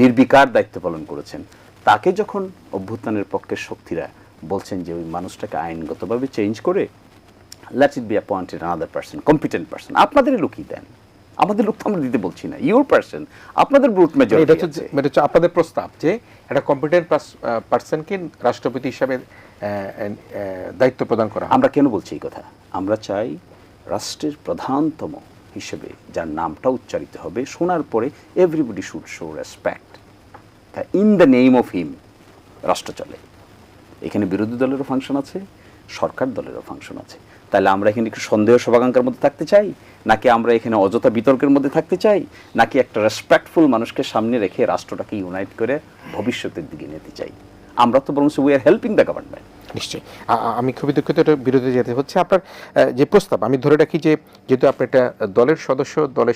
S3: নির্বিকার দায়িত্ব পালন করেছেন। তাকে যখন অভ্যুত্থানের পক্ষের শক্তিরা বলছেন যে ওই মানুষটাকে আইনগতভাবে চেঞ্জ করে let it be appointed another person, competent person, আপনাদের লোকই দেন, আমাদের লোক তো আমরা দিতে বলছি না, ইউর পার্সন, আপনাদের ব্রুট মেজরিটি আছে।
S1: এটা হচ্ছে আপনাদের প্রস্তাব যে একটা কম্পিটেন্ট পার্সনকে রাষ্ট্রপতি হিসাবে দায়িত্ব প্রদান করা।
S3: আমরা কেন বলছি এই কথা? আমরা চাই রাষ্ট্রের প্রধানতম হিসেবে যার নামটা উচ্চারিত হবে, শোনার পরে everybody should show respect, in the name of him রাষ্ট্র চলে। এখানে বিরোধী দলেরও ফাংশন আছে, সরকার দলেরও ফাংশন আছে। তাহলে আমরা এখানে একটু সন্দেহ শোভাকাঙ্ক্ষার মধ্যে থাকতে চাই, নাকি আমরা এখানে অযথা বিতর্কের মধ্যে থাকতে চাই, নাকি একটা রেসপেক্টফুল মানুষকে সামনে রেখে রাষ্ট্রটাকে ইউনাইট করে ভবিষ্যতের দিকে নিতে চাই? আমরা তো বরং we are helping the government.
S1: নিশ্চয়ই আমি খুবই দুঃখিত, এটা বিরোধী যেতে হচ্ছে। আপনার যে প্রস্তাব, আমি ধরে রাখি যে যেহেতু আপনি একটা দলের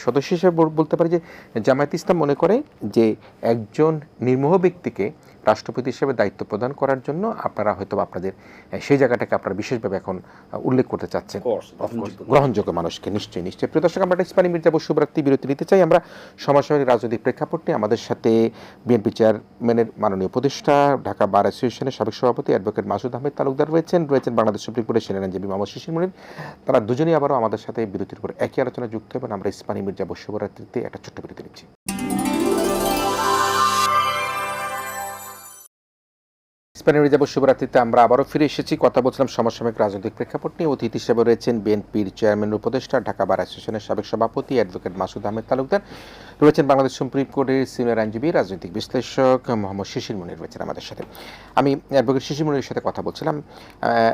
S1: সদস্য হিসেবে বলতে পারি যে জামায়াত ইসলাম মনে করে যে একজন নির্মোহ ব্যক্তিকে রাষ্ট্রপতি হিসেবে দায়িত্ব প্রদান করার জন্য আপনারা হয়তো আপনাদের সেই জায়গাটাকে আপনারা বিশেষভাবে এখন উল্লেখ করতে চাচ্ছেন, গ্রহণযোগ্য মানুষকে। নিশ্চয়ই প্রিয় দর্শক, আমরা ইসমানী মির্জা বসুবরাত্রি বিরতি নিতে চাই। আমরা সমাজসাময়িক রাজনৈতিক প্রেক্ষাপট নিয়ে আমাদের সাথে বিএনপি চেয়ারম্যানের মাননীয় উপদেষ্টা, ঢাকা বার অ্যাসোসিয়েশনের সাবেক সভাপতি অ্যাডভোকেট মাসুদ আহমেদ তালুকদার রয়েছেন বাংলাদেশ সুপ্রিম কোর্টের সিনিয়র আইনজীবী মোহাম্মদ শিশির মনির। তারা দুজনেই আবারও আমাদের সাথে বিরতির পর একই আলোচনা যুক্ত হবেন। আমরা ইসমানী মির্জা বসুবরাত্রিতে একটা ছোট্ট বিরতি নিচ্ছি। স্পেনে যাব শুভরাত্রিতে আমরা আবারও ফিরে এসেছি। কথা বলছিলাম সমসাময়িক রাজনৈতিক প্রেক্ষাপট নিয়ে। অতিথি হিসেবে রয়েছেন বিএনপির চেয়ারম্যান উপদেষ্টা, ঢাকা বার অ্যাসোসিয়েশনের সাবেক সভাপতি অ্যাডভোকেট মাসুদ আহমেদ তালুকদার, রয়েছেন বাংলাদেশ সুপ্রিম কোর্টের সিনিয়র আইনজীবী রাজনৈতিক বিশ্লেষক মোহাম্মদ শিশির মনির রয়েছেন আমাদের সাথে। আমি অ্যাডভোকেট শিশির মনির সাথে কথা বলছিলাম।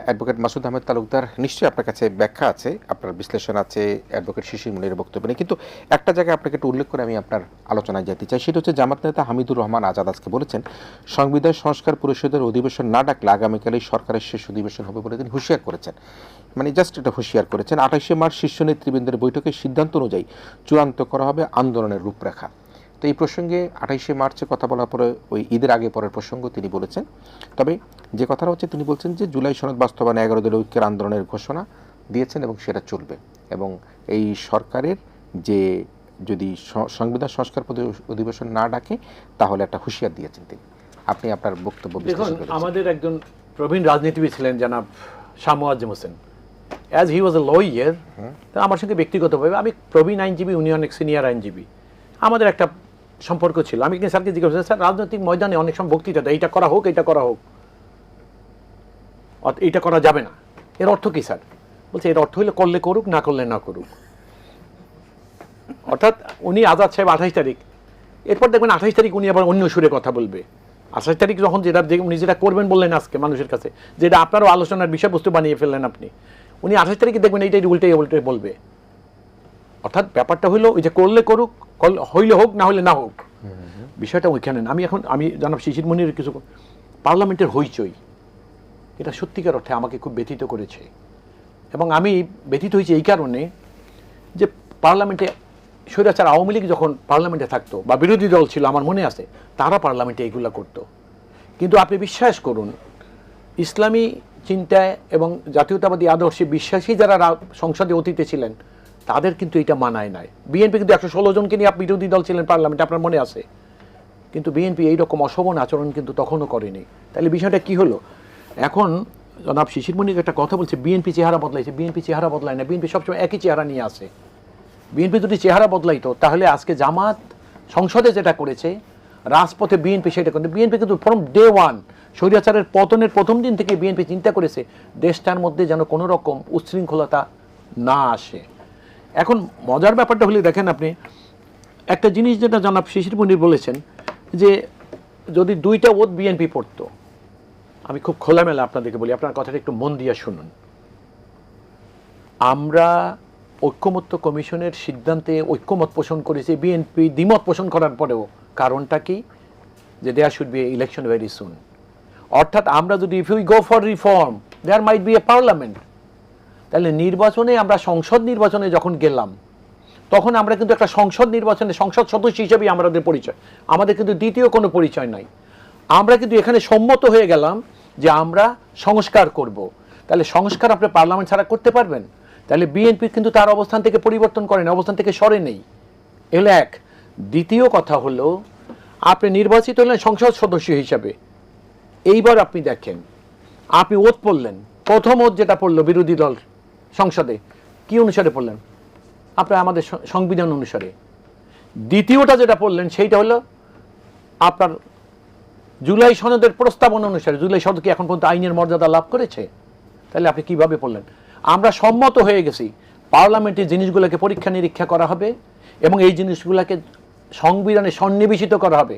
S1: অ্যাডভোকেট মাসুদ আহমেদ তালুকদার, নিশ্চয়ই আপনার কাছে ব্যাখ্যা আছে, আপনার বিশ্লেষণ আছে অ্যাডভোকেট শিশির মনির বক্তব্য নিয়ে, কিন্তু একটা জায়গায় আপনাকে একটু উল্লেখ করে আমি আপনার আলোচনায় যেতে চাই। সেটা হচ্ছে জামাত নেতা হামিদুর রহমান আজাদ আজকে বলেছেন সংবিধান সংস্কার পরিষদের অধিবেশন না ডাকলে আগামীকালই সরকারের শেষ অধিবেশন হবে বলে তিনি হুঁশিয়ার করেছেন। মানে জাস্ট এটা হুঁশিয়ার করেছেন। 28শে মার্চ শীর্ষ নেতৃবৃন্দের বৈঠকে সিদ্ধান্ত অনুযায়ী চূড়ান্ত করা হবে আন্দোলনের রূপরেখা। তো এই প্রসঙ্গে 28শে মার্চে কথা বলার পরে ওই ঈদের আগে পরের প্রসঙ্গ তিনি বলেছেন। তবে যে কথাটা হচ্ছে, তিনি বলছেন যে জুলাই সনদ বাস্তবায়নে 11 দলীয় ঐক্যের আন্দোলনের ঘোষণা দিয়েছেন এবং সেটা চলবে, এবং এই সরকারের যে যদি সংবিধান সংস্কার অধিবেশন না ডাকে তাহলে একটা হুঁশিয়ার দিয়েছেন তিনি। আপনি আপনার বক্তব্য
S2: দেখুন, আমাদের একজন প্রবীণ রাজনীতিবিদ ছিলেন জনাব Shah Muazzem Hossain. As he was a lawyer, আমার সঙ্গে ব্যক্তিগতভাবে, আমি প্রবীণ আইনজীবী, উনি অনেক সিনিয়র আইনজীবী, আমাদের একটা সম্পর্ক ছিল। আমি কিন্তু স্যারকে জিজ্ঞাসা করছি, স্যার রাজনৈতিক ময়দানে অনেক সময় বক্তৃতা দেয়, এইটা করা হোক, এইটা করা হোক, এইটা করা যাবে না, এর অর্থ কি স্যার? বলছে এর অর্থ হলে করলে করুক, না করলে না করুক। অর্থাৎ উনি আজাদ সাহেব 28 তারিখ, এরপর দেখবেন 28 তারিখ উনি আবার অন্য সুরে কথা বলবে। 28 তারিখ যখন উনি যেটা করবেন বললেন আজকে মানুষের কাছে, যেটা আপনারও আলোচনার বিষয়বস্তু বানিয়ে ফেললেন আপনি, উনি 28 তারিখে দেখবেন এইটাই উল্টে বলবে। অর্থাৎ ব্যাপারটা হইলো ওই যে করলে করুক, হইলে হোক, না হইলে না হোক, বিষয়টা ওইখানে না। আমি জানাব শিশির মনির কিছু পার্লামেন্টের হইচই, এটা সত্যিকার অর্থে আমাকে খুব ব্যথিত করেছে। এবং আমি ব্যথিত হয়েছি এই কারণে যে পার্লামেন্টে স্বৈরাচার আওয়ামী লীগ যখন পার্লামেন্টে থাকতো বা বিরোধী দল ছিল, আমার মনে আছে তারা পার্লামেন্টে এইগুলো করতো। কিন্তু আপনি বিশ্বাস করুন, ইসলামী চিন্তায় এবং জাতীয়তাবাদী আদর্শে বিশ্বাসী যারা সংসদে অতীতে ছিলেন তাদের কিন্তু এটা মানায় নাই। বিএনপি কিন্তু 116 জনকে নিয়ে বিরোধী দল ছিলেন পার্লামেন্টে, আপনার মনে আছে। কিন্তু বিএনপি এইরকম অশোভন আচরণ কিন্তু তখনও করেনি। তাহলে বিষয়টা কি হলো? এখন জনাব শিশির মনির একটা কথা বলছে, বিএনপি চেহারা বদলাইছে। বিএনপি চেহারা বদলায় না, বিএনপি সবসময় একই চেহারা নিয়ে আসে। বিএনপি যদি চেহারা বদলাইতো তাহলে আজকে জামাত সংসদে যেটা করেছে, রাজপথে বিএনপি সেটা করতে। বিএনপি কিন্তু ফ্রম ডে ওয়ান, স্বৈরাচারের পতনের প্রথম দিন থেকে বিএনপি চিন্তা করেছে দেশটার মধ্যে যেন কোনো রকম উচ্ছৃঙ্খলতা না আসে। এখন মজার ব্যাপারটা হলে দেখেন আপনি একটা জিনিস যেটা জনাব শিশির মনির বলেছেন, যে যদি 2টা ওত বিএনপি পড়তো, আমি খুব খোলামেলা আপনাদেরকে বলি, আপনার কথাটা একটু মন দিয়ে শুনুন। আমরা ঐক্যমত্য কমিশনের সিদ্ধান্তে ঐক্যমত পোষণ করেছি, বিএনপি দ্বিমত পোষণ করার পরেও। কারণটা কি? যে there should be election very soon. অর্থাৎ আমরা যদি if we go for reform there might be a parliament, তাহলে নির্বাচনে, আমরা সংসদ নির্বাচনে যখন গেলাম তখন আমরা কিন্তু একটা সংসদ নির্বাচনে সংসদ সদস্য হিসেবেই আমাদের পরিচয়, আমাদের কিন্তু দ্বিতীয় কোনো পরিচয় নাই। আমরা কিন্তু এখানে সম্মত হয়ে গেলাম যে আমরা সংস্কার করব। তাহলে সংস্কার আপনি পার্লামেন্ট ছাড়া করতে পারবেন? তাহলে বিএনপি কিন্তু তার অবস্থান থেকে পরিবর্তন করেন, অবস্থান থেকে সরে নেই। এগুলো এক। দ্বিতীয় কথা হলো, আপনি নির্বাচিত হলেন সংসদ সদস্য হিসাবে, এইবার আপনি দেখেন আপনি ওত পড়লেন, প্রথম ওত যেটা পড়লো বিরোধী দল সংসদে, কি অনুসারে পড়লেন? আপনার আমাদের সংবিধান অনুসারে। দ্বিতীয়টা যেটা পড়লেন সেইটা হলো আপনার জুলাই সনদের প্রস্তাবনা অনুসারে। জুলাই সনদ কি এখন পর্যন্ত আইনের মর্যাদা লাভ করেছে? তাহলে আপনি কিভাবে পড়লেন? আমরা সম্মত হয়ে গেছি পার্লামেন্টে জিনিসগুলোকে পরীক্ষা নিরীক্ষা করা হবে এবং এই জিনিসগুলোকে সংবিধানে সন্নিবেশিত করা হবে।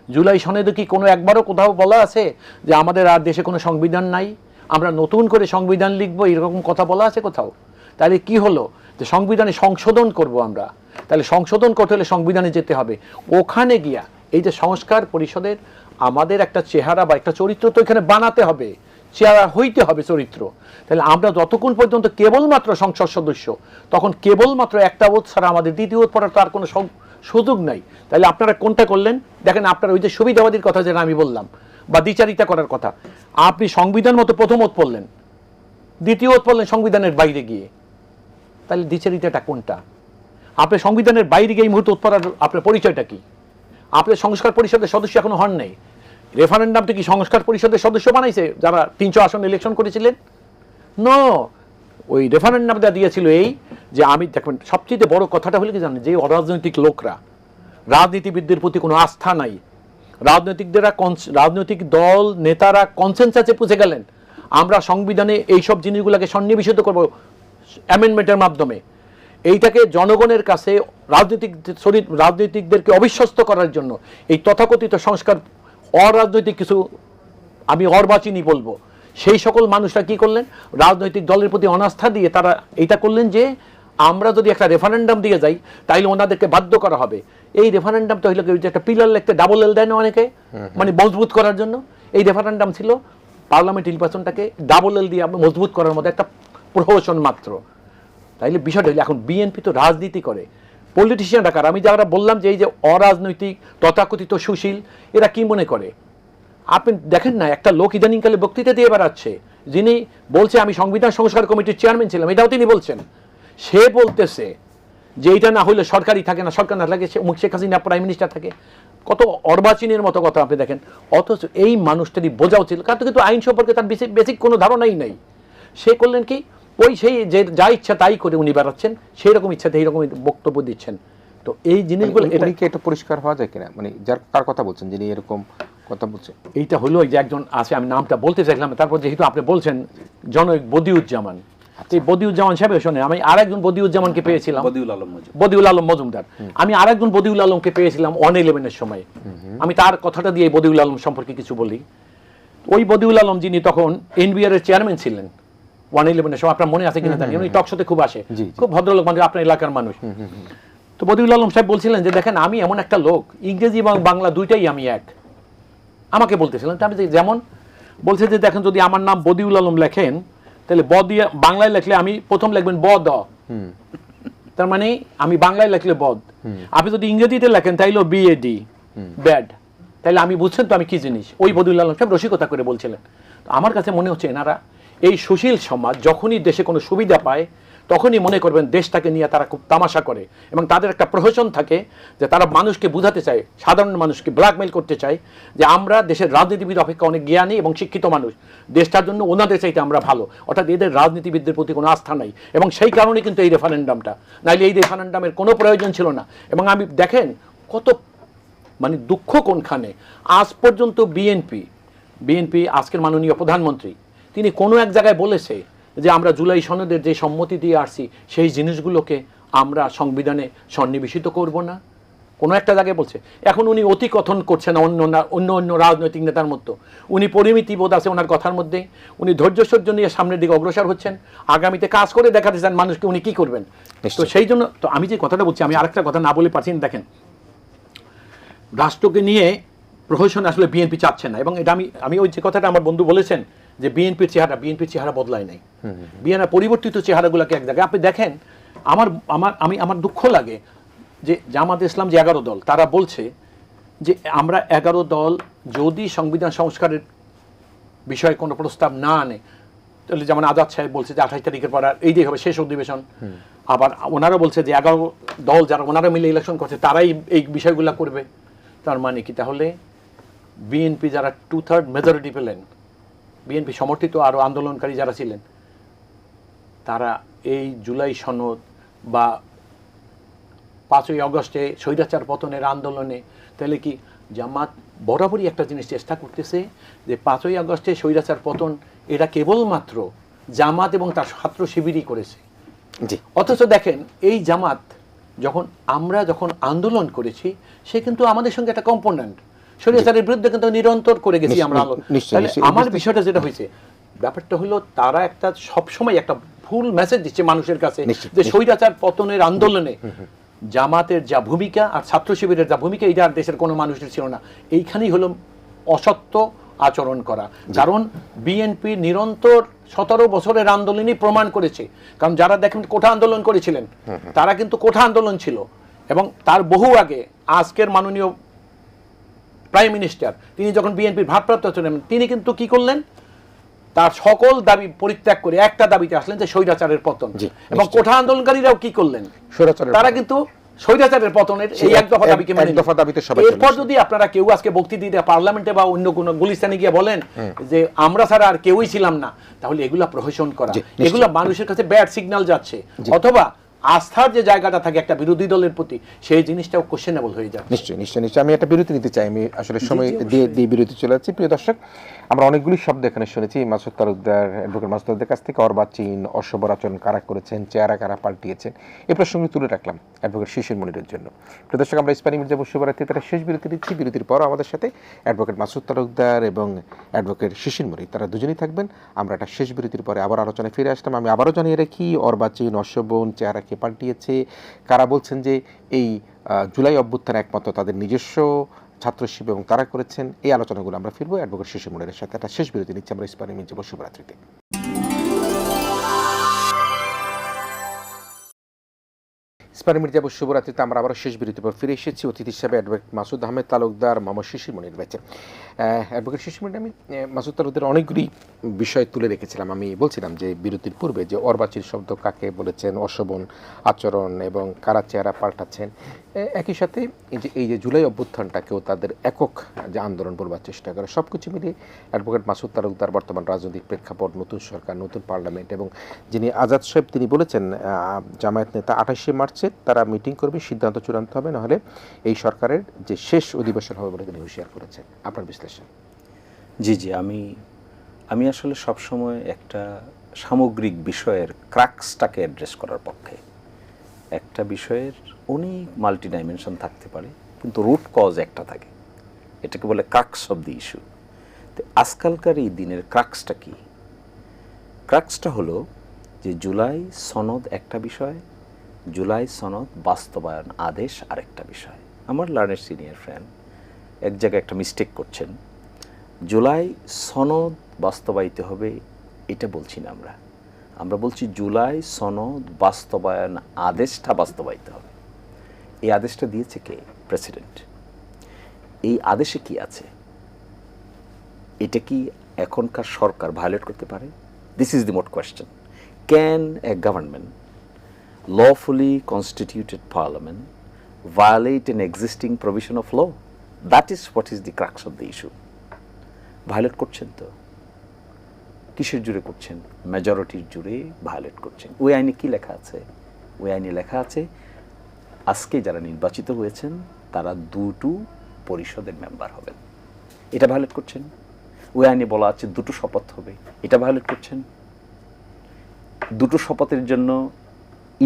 S2: জুলাই সনদে কি কোনো একবারও কোথাও বলা আছে যে আমাদের আর দেশে কোনো সংবিধান নাই, আমরা নতুন করে সংবিধান লিখবো, এরকম কথা বলা আছে কোথাও? তাহলে কি হলো যে সংবিধানে সংশোধন করব আমরা, তাহলে সংশোধন করতে হলে সংবিধানে যেতে হবে। ওখানে গিয়া এই যে সংস্কার পরিষদের আমাদের একটা চেহারা বা একটা চরিত্র তো এখানে বানাতে হবে, চেহারা হইতে হবে চরিত্র। তাহলে আমরা যতক্ষণ পর্যন্ত কেবলমাত্র সংসদ সদস্য, তখন কেবলমাত্র একটা ওত ছাড়া আমাদের দ্বিতীয় ওত পড়ার তো আর কোনো সুযোগ নাই। তাহলে আপনারা কোনটা করলেন? দেখেন, আপনার ওই যে সুবিধাবাদীর কথা যেটা আমি বললাম বা দ্বিচারিতা করার কথা, আপনি সংবিধান মতো প্রথম ওত পড়লেন, দ্বিতীয় ওত পড়লেন সংবিধানের বাইরে গিয়ে। তাহলে দ্বিচারিতাটা কোনটা? আপনি সংবিধানের বাইরে গিয়ে এই মুহূর্তে ওত পড়ার আপনার পরিচয়টা কি? আপনি সংস্কার পরিষদের সদস্য এখনো হন নাই। রেফারেন্ডামটা কি সংস্কার পরিষদের সদস্য বানাইছে যারা 300 আসন ইলেকশন করেছিলেন? নো, ওই রেফারেন্ডামটা দিয়েছিল এই যে আমি দেখবেন সবচেয়ে বড় কথাটা হলো কি জানেন, যে অরাজনৈতিক লোকরা, রাজনীতিবিদদের প্রতি কোনো আস্থা নাই, রাজনৈতিক দল নেতারা কনসেনসাসে পৌঁছে গেলেন, আমরা সংবিধানে এইসব জিনিসগুলোকে সন্নিবেশিত করব অ্যামেন্ডমেন্টের মাধ্যমে। এইটাকে জনগণের কাছে রাজনীতিকদেরকে অবিশ্বস্ত করার জন্য এই তথাকথিত সংস্কার, অরাজনৈতিক কিছু, আমি অর্বাচীনই বলবো, সেই সকল মানুষরা কি করলেন, রাজনৈতিক দলের প্রতি অনাস্থা দিয়ে তারা এইটা করলেন যে আমরা যদি একটা রেফারেন্ডাম দিয়ে যাই তাইলে ওনাদেরকে বাধ্য করা হবে। এই রেফারেন্ডামটা হইল একটা পিলার লিখতে ডাবল এল দেয় না অনেকে, মানে মজবুত করার জন্য। এই রেফারেন্ডাম ছিল পার্লামেন্ট নির্বাচনটাকে ডাবল এল দিয়ে মজবুত করার মতো একটা প্রহসন মাত্র। তাইলে বিষয়টা হইলে এখন বিএনপি তো রাজনীতি করে, পলিটিশিয়ানরা কার, আমি যারা বললাম যে এই যে অরাজনৈতিক তথাকথিত সুশীল, এরা কি মনে করে? আপনি দেখেন না, একটা লোক ইদানিংকালে বক্তৃতা দিয়ে বেড়াচ্ছে, যিনি বলছে আমি সংবিধান সংস্কার কমিটির চেয়ারম্যান ছিলাম, এটাও তিনি বলছেন। সে বলতেছে যে এটা না হইলে সরকারই থাকে না, সরকার না থাকে শেখ হাসিনা প্রাইম মিনিস্টার থাকে। কত অর্বাচীনের মতো কথা আপনি দেখেন। অথচ এই মানুষটারই বোঝা উচিত, কারণ কিন্তু আইন সম্পর্কে তার বেসিক কোনো ধারণাই নেই। সে করলেন কি, ওই সেই যে যা ইচ্ছা তাই করে উনি বেড়াচ্ছেন, সেই রকম ইচ্ছাতে এইরকম বক্তব্য দিচ্ছেন। তো এই জিনিসগুলো
S1: এটা পরিষ্কার হওয়া যায় কিনা, মানে যার কার কথা বলছেন, যিনি এরকম কথা বলছেন?
S2: এইটা হলো যে একজন আছে, আমি নামটা বলতে চাইলাম, তারপর যেহেতু আপনি বলছেন জনক বদিউজ্জামান, এই বদিউজ্জামান সাহেব শোনে, আমি আরেকজন বদিউজ্জামানকে পেয়েছিলাম, বদিউল আলম মজুমদার। আমি আরেকজন বদিউল আলমকে পেয়েছিলাম 111-এর সময়। আমি তার কথাটা দিয়ে বদিউল আলম সম্পর্কে কিছু বলি। ওই বদিউল আলম যিনি তখন এনবিআর এর চেয়ারম্যান ছিলেন 111-এর সময়, আপনার মনে আছে কিনা জানি, উনি টক শোতে খুব আসে, খুব ভদ্রলোক, মানে আপনার এলাকার মানুষ। তো বদিউল আলম সাহেব বলছিলেন যে দেখেন আমি এমন একটা লোক, ইংরেজি এবং বাংলা দুইটাই আমি এক। আমাকে বলতেছিলেন, আমি যেমন বলছে যে দেখেন যদি আমার নাম বদিউল আলম লেখেন তাহলে বাংলায় লেখলে আমি প্রথম লিখবেন বদ, তার মানে আমি বাংলায় লেখলে বদ। আপনি যদি ইংরেজিতে লেখেন তাইলে বিএডি, ব্যাড। তাইলে আমি বুঝছেন তো আমি কি জিনিস। ওই বদিউল আলম সাহেব রসিকতা করে বলছিলেন। আমার কাছে মনে হচ্ছে এনারা এই সুশীল সমাজ যখনই দেশে কোনো সুবিধা পায় তখনই মনে করবেন দেশটাকে নিয়ে তারা খুব তামাশা করে, এবং তাদের একটা প্রহসন থাকে যে তারা মানুষকে বুঝাতে চায়, সাধারণ মানুষকে ব্ল্যাকমেইল করতে চায় যে আমরা দেশের রাজনীতিবিদ অপেক্ষা অনেক জ্ঞানী এবং শিক্ষিত মানুষ, দেশটার জন্য ওনাদের চাইতে আমরা ভালো। অর্থাৎ এদের রাজনীতিবিদদের প্রতি কোনো আস্থা নাই, এবং সেই কারণে কিন্তু এই রেফারেন্ডামটা, নাইলে এই রেফারেন্ডামের কোনো প্রয়োজন ছিল না। এবং আমি দেখেন কত মানে দুঃখ কোনখানে, আজ পর্যন্ত বিএনপি আজকের মাননীয় প্রধানমন্ত্রী তিনি কোনো এক জায়গায় বলেছে যে আমরা জুলাই সনদের যে সম্মতি দিয়ে আসছি সেই জিনিসগুলোকে আমরা সংবিধানে সন্নিবেশিত করব না, কোনো একটা জায়গায় বলছে। এখন উনি অতিকথন করছেন অন্য রাজনৈতিক নেতার মতো, উনি পরিমিতি বোধ আছে ওনার কথার মধ্যে, উনি ধৈর্য সহ্য নিয়ে সামনের দিকে অগ্রসর হচ্ছেন, আগামীতে কাজ করে দেখাতে চান মানুষকে উনি কি করবেন। তো সেই জন্য তো আমি যে কথাটা বলছি, আমি আরেকটা কথা না বলে পারছি না। দেখেন রাষ্ট্রকে নিয়ে প্রহসন আসলে বিএনপি চাচ্ছে না, এবং এটা আমি ওই যে কথাটা আমার বন্ধু বলেছেন যে বিএনপির চেহারা বদলায় নাই, বিএনপির পরিবর্তিত চেহারাগুলোকে এক জায়গায় আপনি দেখেন। আমার দুঃখ লাগে যে জামাত ইসলাম যে 11 দল, তারা বলছে যে আমরা 11 দল যদি সংবিধান সংস্কারের বিষয়ে কোনো প্রস্তাব না আনে তাহলে, যেমন আজাদ সাহেব বলছে যে 28 তারিখের পর এই যে হবে শেষ অধিবেশন। আবার ওনারা বলছে যে 11 দল যারা ওনারা মিলে ইলেকশন করছে তারাই এই বিষয়গুলো করবে। তার মানে কি তাহলে বিএনপি যারা 2/3 মেজরিটি পেলেন, বিএনপি সমর্থিত আরও আন্দোলনকারী যারা ছিলেন, তারা এই জুলাই সনদ বা 5ই আগস্টে স্বৈরাচার পতনের আন্দোলনে, তাহলে কি জামাত বরাবরই একটা জিনিস চেষ্টা করতেছে যে 5ই আগস্টে স্বৈরাচার পতন এটা কেবলমাত্র জামাত এবং তার ছাত্র শিবিরই করেছে। অথচ দেখেন এই জামাত আমরা যখন আন্দোলন করেছি সে কিন্তু আমাদের সঙ্গে একটা কম্পোনেন্ট, স্বৈরাচারের বিরুদ্ধে কিন্তু নিরন্তর করে গেছি আমরা। আমার বিষয়টা যেটা হয়েছে, ব্যাপারটা হলো তারা একটা সবসময় একটা ভুল মেসেজ দিচ্ছে মানুষের কাছে যে স্বৈরাচার পতনের আন্দোলনে জামাতের যা ভূমিকা আর ছাত্র শিবিরের যা ভূমিকা এটা আর দেশের কোনো মানুষের ছিল না। এইখানেই হলো অসত্য আচরণ করা, কারণ বিএনপি নিরন্তর 17 বছরের আন্দোলনই প্রমাণ করেছে। কারণ যারা দেখেন কোঠা আন্দোলন করেছিলেন তারা কিন্তু কোঠা আন্দোলন ছিল, এবং তার বহু আগে আজকের মাননীয় প্রাইম মিনিস্টার তিনি যখন বিএনপির ভারপ্রাপ্ত ছিলেন তিনি কিন্তু কি করলেন, তার সকল দাবি পরিত্যাগ করে একটা দাবিতে আসলেন যে স্বৈরাচারের পতন। এবং কোঠা আন্দোলনকারীরাও কি করলেন, তারা কিন্তু স্বৈরাচারের পতনের এই এক দফা দাবিকে মেনে নিলেন। এরপর যদি আপনারা কেউ আজকে বক্তৃতা দিতে পার্লামেন্টে বা অন্য কোনো গুলিস্তানে গিয়ে বলেন যে আমরা ছাড়া আর কেউই ছিলাম না, তাহলে এগুলা প্রহসন করা, এগুলা মানুষের কাছে ব্যাড সিগন্যাল যাচ্ছে। অথবা আস্থার যে জায়গাটা থাকে একটা বিরোধী দলের প্রতি, সেই জিনিসটাও কোশ্চেনেবল হয়ে যায়।
S1: নিশ্চয়ই নিশ্চয়ই নিশ্চয়ই আমি একটা বিরতি নিতে চাই, আমি আসলে সময় দিয়ে বিরতি চলে যাচ্ছি। প্রিয় দর্শক, আমরা অনেকগুলি শব্দ এখানে শুনেছি মাসুদ তালুকদার, অ্যাডভোকেট মাসুদ তালুকদারের কাছ থেকে। অর্বাচীন, অসভ্য আচরণ কারা করেছেন, চেহারা কারা পাল্টিয়েছেন, এই প্রসঙ্গে তুলে রাখলাম অ্যাডভোকেট শিশির মনিরের জন্য। প্রিয় দর্শক, আমরা ইস্পানী মির্জা বসুবরাত্রি তারা শেষ বিরতি দিচ্ছি। বিরতির পর আমাদের সাথে অ্যাডভোকেট মাসুদ তালুকদার এবং অ্যাডভোকেট শিশির মনির তারা দুজনেই থাকবেন। আমরা একটা শেষ বিরতির পরে আবার আলোচনায় ফিরে আসলাম। আমি আবারও জানিয়ে রাখি, অর্বাচীন, অসভ্য, চেহারা কে পাল্টিয়েছে, কারা বলছেন যে এই জুলাই অভ্যুত্থান একমাত্র তাদের নিজস্ব ছাত্র শিবির এবং তারা করেছেন, এই আলোচনাগুলো আমরা ফিরবো অ্যাডভোকেট শিশির মনিরের সাথে। একটা শেষ বিরতি নিচ্ছি আমরা ইস্পানী মির্জা বসুবরাত্রিতে। ইস্পানী মির্জা শুভরাত্রিতে আমরা আবার শেষ বিরতির পর ফিরে এসেছি। অতিথি হিসাবে অ্যাডভোকেট মাসুদ আহমেদ তালুকদার, মোহাম্মদ শিশির মনির রয়েছে। অ্যাডভোকেট শিশির মনির, আমি মাসুদ তালুকদার অনেকগুলি বিষয় তুলে রেখেছিলাম। আমি বলছিলাম যে বিরতির পূর্বে যে অর্বাচীন শব্দ কাকে বলেছেন, অশোভন আচরণ এবং কারা চেহারা পাল্টাচ্ছেন, একই সাথে এই যে জুলাই অভ্যুত্থানটাকেও তাদের একক যে আন্দোলন বলবার চেষ্টা করে, সব কিছু মিলিয়ে অ্যাডভোকেট মাসুদ তালুকদার বর্তমান রাজনৈতিক প্রেক্ষাপট, নতুন সরকার, নতুন পার্লামেন্ট এবং যিনি আজাদ সাহেব তিনি বলেছেন জামায়াত নেতা 28শে মার্চে তারা মিটিং করবে, সিদ্ধান্ত চূড়ান্ত হবে, নাহলে এই সরকারের যে শেষ অধিবেশন হবে বলে তিনি হুঁশিয়ার করেছেন। আপনার বিশ্লেষণ?
S3: জি জি, আমি আসলে সবসময় একটা সামগ্রিক বিষয়ের ক্রাক্সটাকে অ্যাড্রেস করার পক্ষে। একটা বিষয়ের অনেক মাল্টি ডাইমেনশন থাকতে পারে, কিন্তু রুট কজ একটা থাকে, এটাকে বলে ক্রাক্স অফ দি ইস্যু। তো আজকালকার এই দিনের ক্রাক্সটা কি? ক্রাক্সটা হলো যে জুলাই সনদ একটা বিষয়, জুলাই সনদ বাস্তবায়ন আদেশ আরেকটা বিষয়। আমার লার্নের সিনিয়র ফ্রেন্ড এক জায়গায় একটা মিস্টেক করছেন। জুলাই সনদ বাস্তবায়িত হবে এটা বলছি না, আমরা বলছি জুলাই সনদ বাস্তবায়ন আদেশটা বাস্তবায়িত হবে। এই আদেশটা দিয়েছে কে? প্রেসিডেন্ট। এই আদেশে কি আছে? এটা কি এখনকার সরকার ভায়োলেট করতে পারে? দিস ইজ দি মোট question. Can a government, lawfully constituted parliament, violate an existing provision of law? That is what is the crux of the issue. Violate করছেন তো, কিসের জুড়ে করছেন? মেজরিটির জুড়ে ভায়োলেট করছেন। ওই আইনে কি লেখা আছে? ওই আইনে লেখা আছে আজকে যারা নির্বাচিত হয়েছেন তারা দুটো পরিষদের মেম্বার হবেন। এটা ভায়োলেট করছেন। ওই আইনে বলা আছে দুটো শপথ হবে। এটা ভায়োলেট করছেন। দুটো শপথের জন্য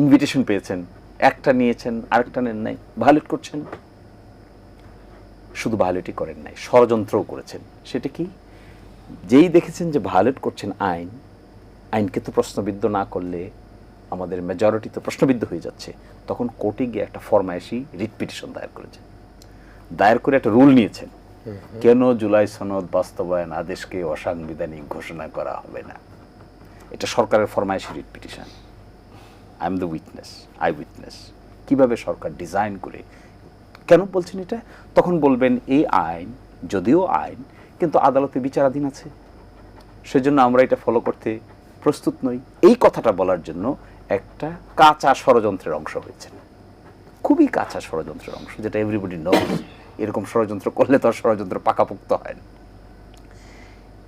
S3: ইনভিটেশন পেয়েছেন, একটা নিয়েছেন, আরেকটা নেন নাই, ভায়োলেট করছেন। শুধু ভায়োলেটই করেন নাই, ষড়যন্ত্রও করেছেন। সেটা কি? যেই দেখেছেন যে ভায়োলেট করছেন আইনকে তো প্রশ্নবিদ্ধ না করলে আমাদের মেজরিটি তো প্রশ্নবিদ্ধ হয়ে যাচ্ছে, তখন কোর্টে গিয়ে একটা ফরমায়েশি রিট পিটিশন দায়ের করেছেন। দায়ের করে একটা রুল নিয়েছেন, কেন জুলাই সনদ বাস্তবায়ন আদেশকে অসাংবিধানিক ঘোষণা করা হবে না। এটা সরকারের ফরমায়েশি writ petition. I am the witness, I witness কীভাবে সরকার ডিজাইন করে। কেন বলছেন এটা? তখন বলবেন এই আইন যদিও আইন, কিন্তু আদালতে বিচারাধীন আছে, সেজন্য আমরা এটা ফলো করতে প্রস্তুত নই। এই কথাটা বলার জন্য একটা কাঁচা ষড়যন্ত্রের অংশ হয়েছে, খুবই কাঁচা ষড়যন্ত্রের অংশ, যেটা এভরিবডি নোজ। এরকম ষড়যন্ত্র করলে তো ষড়যন্ত্র পাকাপোক্ত হয় না।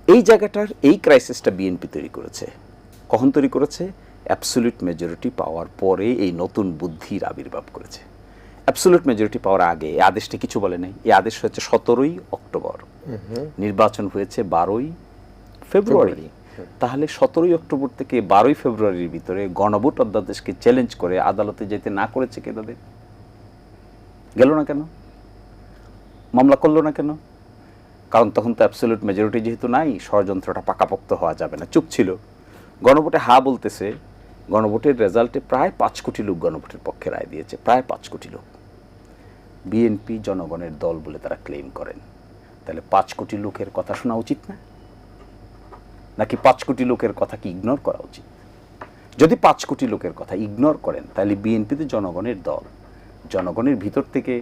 S3: এই জায়গাটার এই ক্রাইসিসটা বিএনপি তৈরি করেছে। কখন তৈরি করেছে? অ্যাবসলিউট মেজরিটি পাওয়ার পরে এই নতুন বুদ্ধির আবির্ভাব করেছে। অ্যাবসলিউট মেজরিটি পাওয়ার আগে এই আদেশটা কিছু বলে নাই। এই আদেশ হয়েছে 17ই অক্টোবর, নির্বাচন হয়েছে 12ই ফেব্রুয়ারি। তাহলে 17ই অক্টোবর থেকে 12ই ফেব্রুয়ারির ভিতরে গণভোট অধ্যাদেশকে চ্যালেঞ্জ করে আদালতে যেতে না করেছে কে? তাদের গেল না কেন? মামলা করলো না কেন? কারণ তখন তো অ্যাবসলিউট মেজরিটি যেহেতু নাই, ষড়যন্ত্রটা পাকাপোক্ত হওয়া যাবে না, চুপ ছিল। গণভোটে হা বলতেছে, গণভোটের রেজাল্টে প্রায় 5 কোটি লোক গণভোটের পক্ষে রায় দিয়েছে, প্রায় 5 কোটি লোক। বিএনপি জনগণের দল বলে তারা ক্লেম করেন। তাহলে 5 কোটি লোকের কথা শোনা উচিত না? নাকি 5 কোটি লোকের কথা কি ইগনোর করা উচিত? যদি 5 কোটি লোকের কথা ইগনোর করেন, তাহলে বিএনপি তো জনগণের দল। জনগণের ভিতর থেকে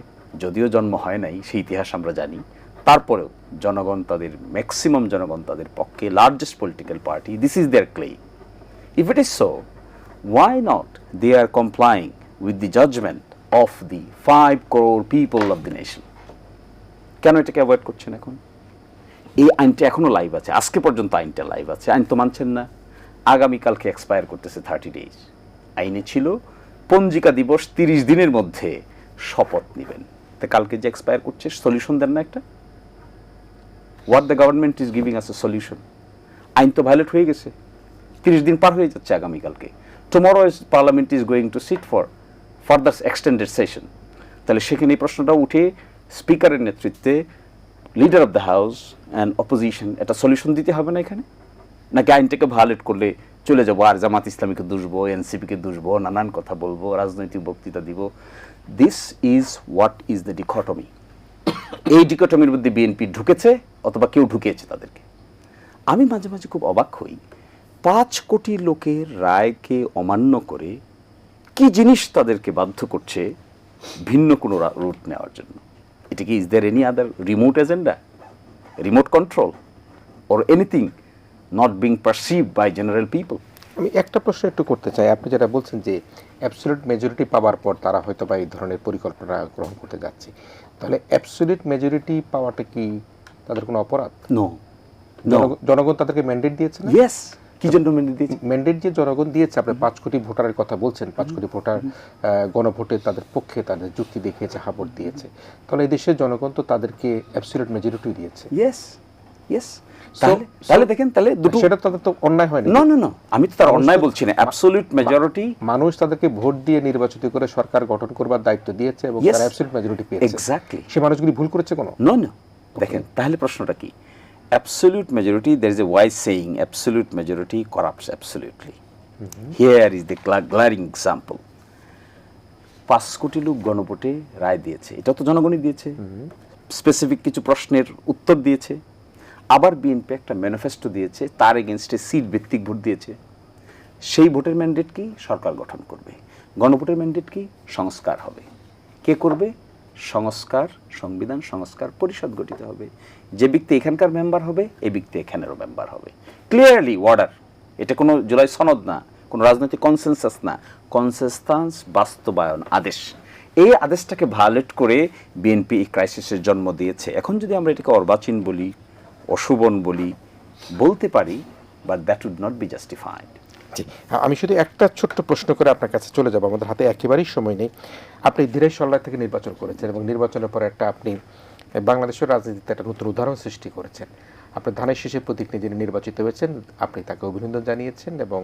S3: যদিও জন্ম হয় নাই, সেই ইতিহাস আমরা জানি, তারপরেও জনগণ তাদের ম্যাক্সিমাম জনগণ তাদের পক্ষে, largest political party, this is their claim. If it is so, why not they are complying with the judgment of the 5 crore people of the nation? কেন এটাকে অ্যাভয়েড করছেন এখন? এই আইনটা এখনো লাইভ আছে, আজকে পর্যন্ত আইনটা লাইভ আছে। আইন তো মানছেন না। আগামীকালকে এক্সপায়ার করতেছে 30 days। আইনে ছিল পঞ্জিকা দিবস 30 দিনের মধ্যে শপথ নেবেন। তো কালকে যে এক্সপায়ার করছে, সলিউশন দেন না একটা। What the government is giving us a solution. আইন তো ভায়োলেট হয়ে গেছে, 30 দিন পার হয়ে যাচ্ছে আগামীকালকে। Tomorrow is parliament is going to sit for further extended session. তাহলে সেখানে এই প্রশ্নটা উঠে স্পিকারের নেতৃত্বে leader of the house and opposition একটা সলিউশন দিতে হবে না এখানে? নাকি আইনটাকে ভায়োলেট করলে চলে যাবো আর জামাত ইসলামীকে দুষবো, এনসিপিকে দুষবো, নানান কথা বলবো, রাজনৈতিক বক্তৃতা দিব? This is what is the dichotomy. এই ডিকটমির মধ্যে বিএনপি ঢুকেছে অথবা কেউ ঢুকিয়েছে তাদেরকে। আমি মাঝে মাঝে খুব অবাক হই, 5 কোটি লোকের রায়কে অমান্য করে কি জিনিস তাদেরকে বাধ্য করছে ভিন্ন কোনো রুট নেওয়ার জন্য। এটা কি, is there any other remote agenda, remote control or anything not being perceived by general people?
S1: আমি একটা প্রশ্ন একটু করতে চাই। আপনি যেটা বলছেন যে অ্যাবসলিউট মেজরিটি পাওয়ার পর তারা হয়তো বা এই ধরনের পরিকল্পনা গ্রহণ করতে যাচ্ছে, তাহলে অ্যাবসলিউট মেজরিটি পাওয়াটা কি তাদের কোনো অপরাধ?
S3: নো,
S1: জনগণ তাদেরকে ম্যান্ডেট দিয়েছে না?
S3: ইয়েস। কি জন্য মেনে দিয়েছে?
S1: ম্যান্ডেট যে জনগণ দিয়েছে, আপনি 5 কোটি ভোটারের কথা বলছেন, 5 কোটি ভোটার গণভোটে তাদের পক্ষে তাদের যুক্তি দেখিয়েছে, হাবর দিয়েছে, তাহলে এই দেশের জনগণ তো তাদেরকে অ্যাবসলিউট মেজরিটি দিয়েছে।
S3: Yes, yes. তাহলে দেখেন, তাহলে দুটো,
S1: সেটা তাদের তো অন্যায় হয়নি।
S3: নো নো নো, আমি তো তার অন্যায় বলছি না। অ্যাবসলিউট মেজরিটি,
S1: মানুষ তাদেরকে ভোট দিয়ে নির্বাচিত করে সরকার গঠন করবার দায়িত্ব দিয়েছে এবং
S3: Yes.
S1: তারা অ্যাবসলিউট মেজরিটি পেয়েছে।
S3: এক্স্যাক্টলি।
S1: সে মানুষগুলি ভুল করেছে কোনো?
S3: নো নো, দেখেন তাহলে প্রশ্নটা কি? Absolute majority, there is a wise saying, absolute majority corrupts absolutely. Here is the glaring example. 5 কোটি লোক গণভোটে রায় দিয়েছে, এটা তো জনগণই দিয়েছে, স্পেসিফিক কিছু প্রশ্নের উত্তর দিয়েছে। আবার বিএনপি একটা ম্যানিফেস্টো দিয়েছে, তার এগেনস্টে সিট ভিত্তিক ভোট দিয়েছে। সেই ভোটের ম্যান্ডেট কি? সরকার গঠন করবে। গণভোটের ম্যান্ডেট কি? সংস্কার হবে। কে করবে? সংস্কার, সংবিধান সংস্কার পরিষদ গঠিত হবে। যে ব্যক্তি এখানকার মেম্বার হবে, এই ব্যক্তি এখানেরও মেম্বার হবে। Clearly order. এটা কোনো জুলাই সনদ না, কোনো রাজনৈতিক কনসেনসাস না, কনসেনসাস বাস্তবায়ন আদেশ। এই আদেশটাকে ভায়োলেট করে বিএনপি এই ক্রাইসিসের জন্ম দিয়েছে। এখন যদি আমরা এটাকে অর্বাচীন বলি, অশুভন বলি, বলতে পারি, but that would not be justified.
S1: জি, আমি শুধু একটা ছোট্ট প্রশ্ন করে আপনার কাছে চলে যাব, আমাদের হাতে একেবারেই সময় নেই। আপনি ধীরে সল্লায় থেকে নির্বাচন করেছেন এবং নির্বাচনের পরে একটা আপনি বাংলাদেশের রাজনীতিতে একটা নতুন উদাহরণ সৃষ্টি করেছেন। আপনি ধানের শীষের প্রতীক নিয়ে যিনি নির্বাচিত হয়েছেন, আপনি তাকে অভিনন্দন জানিয়েছেন এবং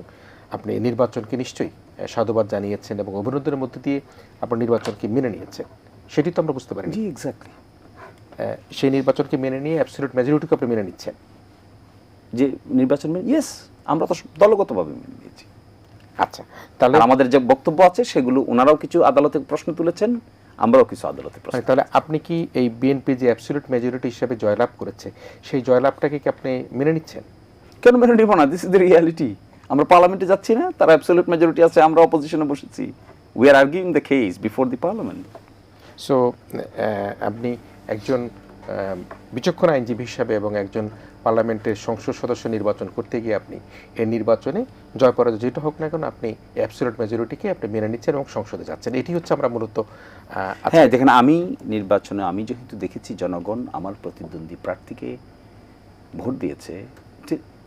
S1: আপনি নির্বাচনকে নিশ্চয়ই সাধুবাদ জানিয়েছেন এবং অভিনন্দনের মধ্যে দিয়ে আপনার নির্বাচনকে মেনে নিয়েছেন। সেটি তো আমরা বুঝতে পারি।
S3: জি, এক্স্যাক্টলি।
S1: সেই নির্বাচনকে মেনে নিয়ে অ্যাবসলিউট মেজরিটিকে আপনি মেনে নিচ্ছেন।
S3: যে নির্বাচন, ইয়েস, আমরা তো দলগতভাবে মেনে নিয়েছি।
S1: আচ্ছা, তাহলে
S3: আমাদের যে বক্তব্য আছে সেগুলো ওনারাও কিছু আদালতে প্রশ্ন তুলেছেন, আমরাও কিছু আদালতে প্রশ্ন।
S1: তাহলে আপনি কি এই বিএনপি যে অ্যাবসলিউট মেজরিটি হিসেবে জয়লাভ করেছে, সেই জয়লাভটাকে কি আপনি মেনে নিচ্ছেন?
S3: কেন মেনে নিব না? This is the reality. আমরা পার্লামেন্টে যাচ্ছি না, তারা অ্যাবসলিউট মেজরিটি আছে, আমরা অপোজিশনে বসেছি। We are arguing the case before the parliament.
S1: So আপনি একজন বিচক্ষণ আইনজীবী হিসাবে এবং একজন পার্লামেন্টের সংসদ সদস্য নির্বাচন করতে গিয়ে আপনি এই নির্বাচনে জয় পরাজয় যেটা হোক না কেন আপনি অ্যাবসলিউট মেজরিটিকে আপনি মেনে নিচ্ছেন এবং সংসদে যাচ্ছেন। এটি হচ্ছে আমরা মূলত
S3: হ্যাঁ, দেখেন, আমি নির্বাচনে আমি যেহেতু দেখেছি জনগণ আমার প্রতিদ্বন্দ্বী প্রার্থীকে ভোট দিয়েছে,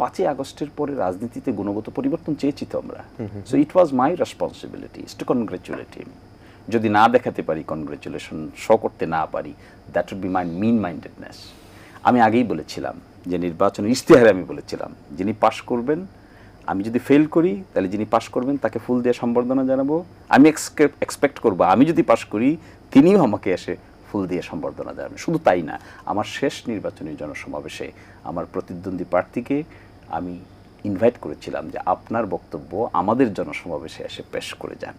S3: 5ই আগস্টের পরে রাজনীতিতে গুণগত পরিবর্তন চেয়েছি তো আমরা। So it was my responsibility to congratulate him. যদি না দেখাতে পারি, কনগ্রেচুলেশন শো করতে না পারি, that would be my mean mindedness. আমি আগেই বলেছিলাম যে নির্বাচনের ইশতেহারে আমি বলেছিলাম, যিনি পাশ করবেন, আমি যদি ফেল করি তাহলে যিনি পাশ করবেন তাকে ফুল দিয়ে সম্বর্ধনা জানাবো। আমি এক্সপেক্ট করবো আমি যদি পাশ করি তিনিও আমাকে এসে ফুল দিয়ে সম্বর্ধনা জানাবেন। শুধু তাই না, আমার শেষ নির্বাচনী জনসমাবেশে আমার প্রতিদ্বন্দ্বী প্রার্থীকে আমি ইনভাইট করেছিলাম যে আপনার বক্তব্য আমাদের জনসমাবেশে এসে পেশ করে যান,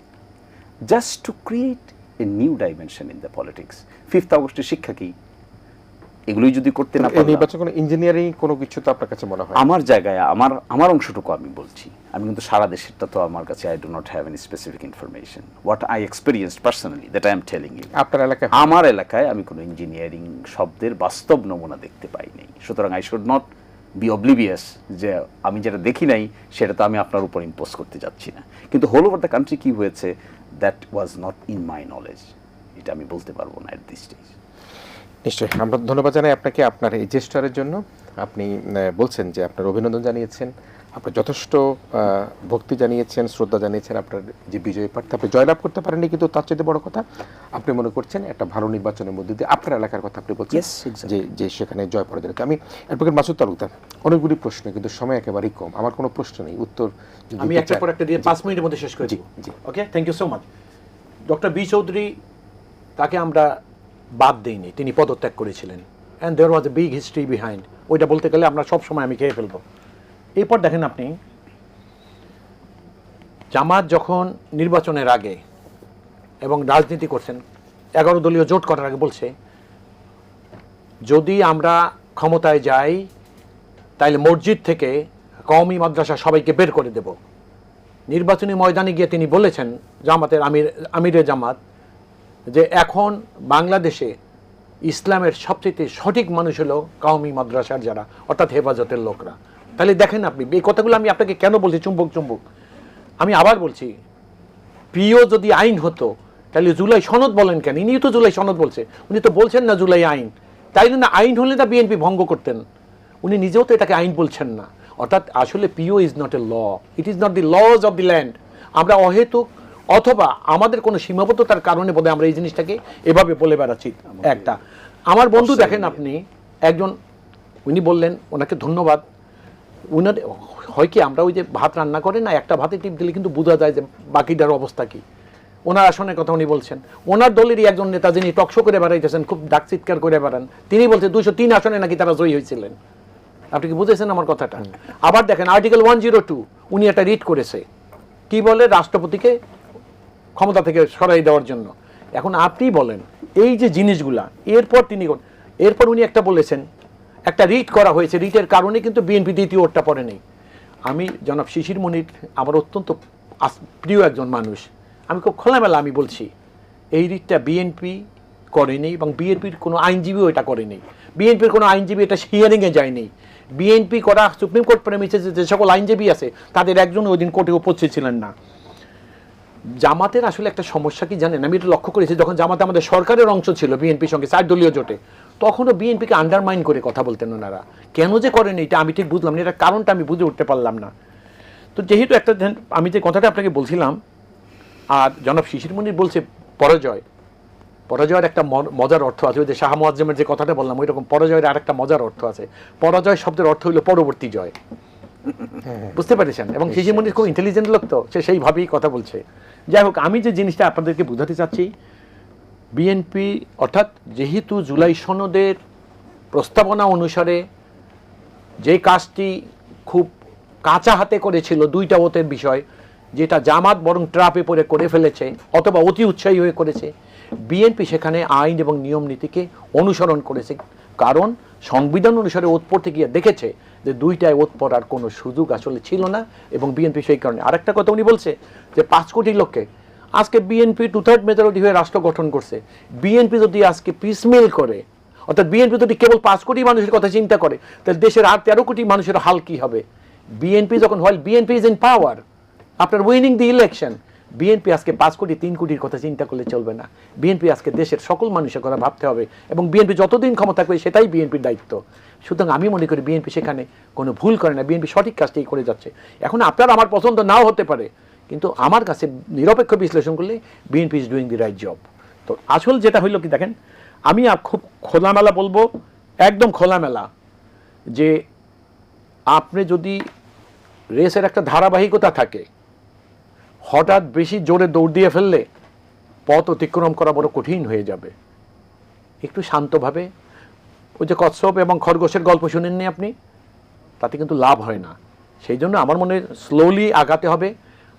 S3: just to create a new dimension in the politics. 5th আগস্টের শিক্ষা কি? এগুলোই যদি করতে না পারি,
S1: নির্বাচন কোনো ইঞ্জিনিয়ারিং কোনো কিছু তো আপনার কাছে মনে হয়?
S3: আমার জায়গায় আমার অংশটুকু আমি বলছি, আমি কিন্তু সারা দেশেরটা তো আমার কাছে I do not have any specific information. What I experienced personally, that I am telling you.
S1: আপনার এলাকায়?
S3: আমার এলাকায় আমি কোনো ইঞ্জিনিয়ারিং শব্দের বাস্তব নমুনা দেখতে পাই নাই। সুতরাং I should not be oblivious যে আমি যেটা দেখি নাই সেটা তো আমি আপনার উপর ইম্পোজ করতে যাচ্ছি না। কিন্তু হোল ওভার দ্য কান্ট্রি কী হয়েছে, that was not in my knowledge, এটা আমি বলতে পারবো না এট দিস স্টেজ।
S1: নিশ্চয়ই, আমরা ধন্যবাদ জানাই আপনাকে আপনার এই জেস্টারের জন্য। আপনি বলছেন যে আপনার অভিনন্দন জানিয়েছেন আপনি যথেষ্ট ভক্তি জানিয়েছেন, শ্রদ্ধা জানিয়েছেন আপনার যে বিজয়ী প্রার্থী, আপনি জয়লাভ করতে পারেননি, কিন্তু তার চেয়ে বড় কথা আপনি মনে করছেন একটা ভালো নির্বাচনের মধ্যে দিয়ে আপনার এলাকার কথা আপনি বলছেন
S3: Yes, exactly.
S1: যে যে সেখানে জয় পরাজয়। আমি অ্যাডভোকেট মাসুদ তালুকদার, অনেকগুলি প্রশ্ন কিন্তু সময় একেবারেই কম, আমার কোনো প্রশ্ন নেই, উত্তর যদি
S2: আমি
S1: দিতে
S2: একটা
S1: চান।
S2: পর একটা দিয়ে 5 মিনিটের মধ্যে শেষ করে
S1: জি,
S2: দিব।
S1: জি।
S2: Okay, thank you so much. Doctor B Chowdhury, তাকে আমরা বাদ দিইনি, তিনি পদত্যাগ করেছিলেন, and there was a big history behind. ওইটা বলতে গেলে আমরা সব সময় আমি খেয়ে ফেলবো। এরপর দেখেন আপনি, জামাত যখন নির্বাচনের আগে এবং রাজনীতি করছেন, 11 দলীয় জোট করার আগে বলছে যদি আমরা ক্ষমতায় যাই তাইলে মসজিদ থেকে কওমি মাদ্রাসা সবাইকে বের করে দেব। নির্বাচনী ময়দানে গিয়ে তিনি বলেছেন, জামাতের আমিরে জামাত, যে এখন বাংলাদেশে ইসলামের সবচেয়ে সঠিক মানুষ হলো কওমি মাদ্রাসার যারা, অর্থাৎ হেফাজতের লোকরা। তাহলে দেখেন আপনি, এই কথাগুলো আমি আপনাকে কেন বলছি চুম্বক চুম্বক, আমি আবার বলছি, প্রিয় যদি আইন হতো তাহলে জুলাই সনদ বলেন কেন? ইনি তো জুলাই সনদ বলছে, উনি তো বলছেন না জুলাই আইন, তাই না? আইন হলে না বিএনপি ভঙ্গ করতেন, উনি নিজেও তো এটাকে আইন বলছেন না। অর্থাৎ আসলে PO is not a law, it is not the laws of the land. আমরা অহেতুক অথবা আমাদের কোনো সীমাবদ্ধতার কারণে বোধহয় আমরা এই জিনিসটাকে এভাবে বলে বেড়াচ্ছি। একটা আমার বন্ধু দেখেন আপনি, একজন, উনি বললেন, ওনাকে ধন্যবাদ। উনার হয় কি, আমরা ওই যে ভাত রান্না করে না, একটা ভাতে টিপ দিলে কিন্তু বোঝা যায় যে বাকিটার অবস্থা কি। ওনার আসনের কথা উনি বলছেন, ওনার দলেরই একজন নেতা যিনি টকশো করে বেড়াইতেছেন, খুব ডাক চিৎকার করে বেড়ান, তিনি বলছেন 203 আসনে নাকি তারা জয়ী হয়েছিলেন। আপনি কি বুঝেছেন আমার কথাটা? আবার দেখেন আর্টিকেল 102 উনি একটা রিট করেছে, কি বলে, রাষ্ট্রপতিকে ক্ষমতা থেকে সরাই দেওয়ার জন্য। এখন আপনি বলেন এই যে জিনিসগুলা, এরপর এরপর উনি একটা বলেছেন, একটা রিট করা হয়েছে, রিটের কারণে কিন্তু বিএনপি দ্বিতীয় ওটটা পড়ে নেই। আমি জনাব শিশির মনির আমার অত্যন্ত প্রিয় একজন মানুষ, আমি খুব খোলামেলা আমি বলছি, এই রিটটা বিএনপি করেনি এবং বিএনপির কোনো আইনজীবীও এটা করেনি। বিএনপির কোনো আইনজীবী এটা হিয়ারিংয়ে যায়নি। বিএনপি করা সুপ্রিম কোর্ট প্রেমিসে যে সকল আইনজীবী আছে তাদের একজন ওই দিন কোর্টে উপস্থিত ছিলেন না। জামাতের আসলে একটা সমস্যা কি জানেন, আমি এটা লক্ষ্য করেছি, যখন জামাতে আমাদের সরকারের অংশ ছিল বিএনপির সঙ্গে 4 দলীয় জোটে, তখনও বিএনপিকে আন্ডারমাইন করে কথা বলতেন ওনারা। কেন যে করেন এটা আমি ঠিক বুঝলাম না, এটার কারণটা আমি বুঝে উঠতে পারলাম না। তো যেহেতু একটা, আমি যে কথাটা আপনাকে বলছিলাম, আর জনাব শিশির মনির বলছে পরাজয়, পরাজয়ের একটা মজার অর্থ আছে, ওই যে শাহ মুয়াজ্জেমের যে কথাটা বললাম ওই রকম পরাজয়ের আর একটা মজার অর্থ আছে। পরাজয় শব্দের অর্থ হলো পরবর্তী জয়, বুঝতে পেরেছেন? এবং শিশির মনির খুব ইন্টেলিজেন্ট লোক, তো সে সেইভাবেই কথা বলছে। যাই হোক, আমি যে জিনিসটা আপনাদেরকে বোঝাতে চাচ্ছি, বিএনপি অর্থাৎ যেহেতু জুলাই সনদের প্রস্তাবনা অনুসারে যে কাজটি খুব কাঁচা হাতে করেছিল, 2টা ওতের বিষয়, যেটা জামাত বরং ট্রাপে পড়ে করে ফেলেছে অথবা অতি উৎসাহী হয়ে করেছে, বিএনপি সেখানে আইন এবং নিয়ম নীতিকে অনুসরণ করেছে। কারণ সংবিধান অনুসারে ওত পড়তে গিয়ে দেখেছে যে 2টায় ওত পড়ার কোনো সুযোগ আসলে ছিল না, এবং বিএনপি সেই কারণে। আরেকটা কথা উনি বলছে যে 5 কোটি লোককে, আজকে বিএনপি 2/3 মেজরিটি হয়ে রাষ্ট্র গঠন করছে। বিএনপি যদি আজকে পিসমেল করে, অর্থাৎ বিএনপি যদি কেবল 5 কোটি মানুষের কথা চিন্তা করে, তাহলে দেশের আর 13 কোটি মানুষের হাল কি হবে? বিএনপি যখন হয়, BNP is in power, after winning the election, BNP আজকে 5 কোটি 3 কোটির কথা চিন্তা করলে চলবে না। বিএনপি আজকে দেশের সকল মানুষের কথা ভাবতে হবে, এবং বিএনপি যতদিন ক্ষমতা করে সেটাই বিএনপির দায়িত্ব। সুতরাং আমি মনে করি বিএনপি সেখানে কোনো ভুল করে না, বিএনপি সঠিক কাজটাই করে যাচ্ছে। এখন আপনার আমার পছন্দ নাও হতে পারে, কিন্তু আমার কাছে নিরপেক্ষ বিশ্লেষণ করলে BNP is doing the right job. তো আসল যেটা হইল কি দেখেন, আমি খুব খোলামেলা বলবো, একদম খোলামেলা, যে আপনি যদি রেসের একটা ধারাবাহিকতা থাকে, হঠাৎ বেশি জোরে দৌড় দিয়ে ফেললে পথ অতিক্রম করা বড় কঠিন হয়ে যাবে। একটু শান্তভাবে, ওই যে কচ্ছপ এবং খরগোশের গল্প শুনেননি আপনি, তাতে কিন্তু লাভ হয় না। সেই জন্য আমার মনে হয় স্লোলি আগাতে হবে।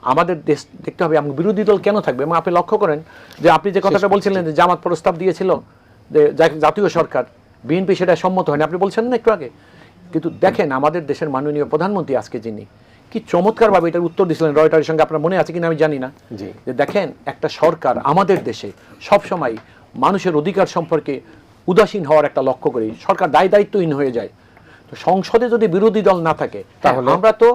S2: আমাদের দেশ দেখতে হবে, এবং বিরোধী দল কেন থাকবে। এবং আপনি লক্ষ্য করেন যে আপনি যে কথাটা বলছিলেন যে জামাত প্রস্তাব দিয়েছিল যে জাতীয় সরকার, বিএনপি সেটা সম্মত হয়নি, আপনি বলছেন না একটু আগে। কিন্তু দেখেন আমাদের দেশের মাননীয় প্রধানমন্ত্রী আজকে যিনি, কি চমৎকারভাবে এটার উত্তর দিয়েছিলেন রয়টারের সঙ্গে, আপনার মনে আছে কিনা আমি জানি না, যে দেখেন একটা সরকার আমাদের দেশে সবসময় মানুষের অধিকার সম্পর্কে উদাসীন হওয়ার একটা লক্ষ্য করি, সরকার দায়িত্বহীন হয়ে যায়। তো সংসদে যদি বিরোধী দল না থাকে, তাহলে আমরা তো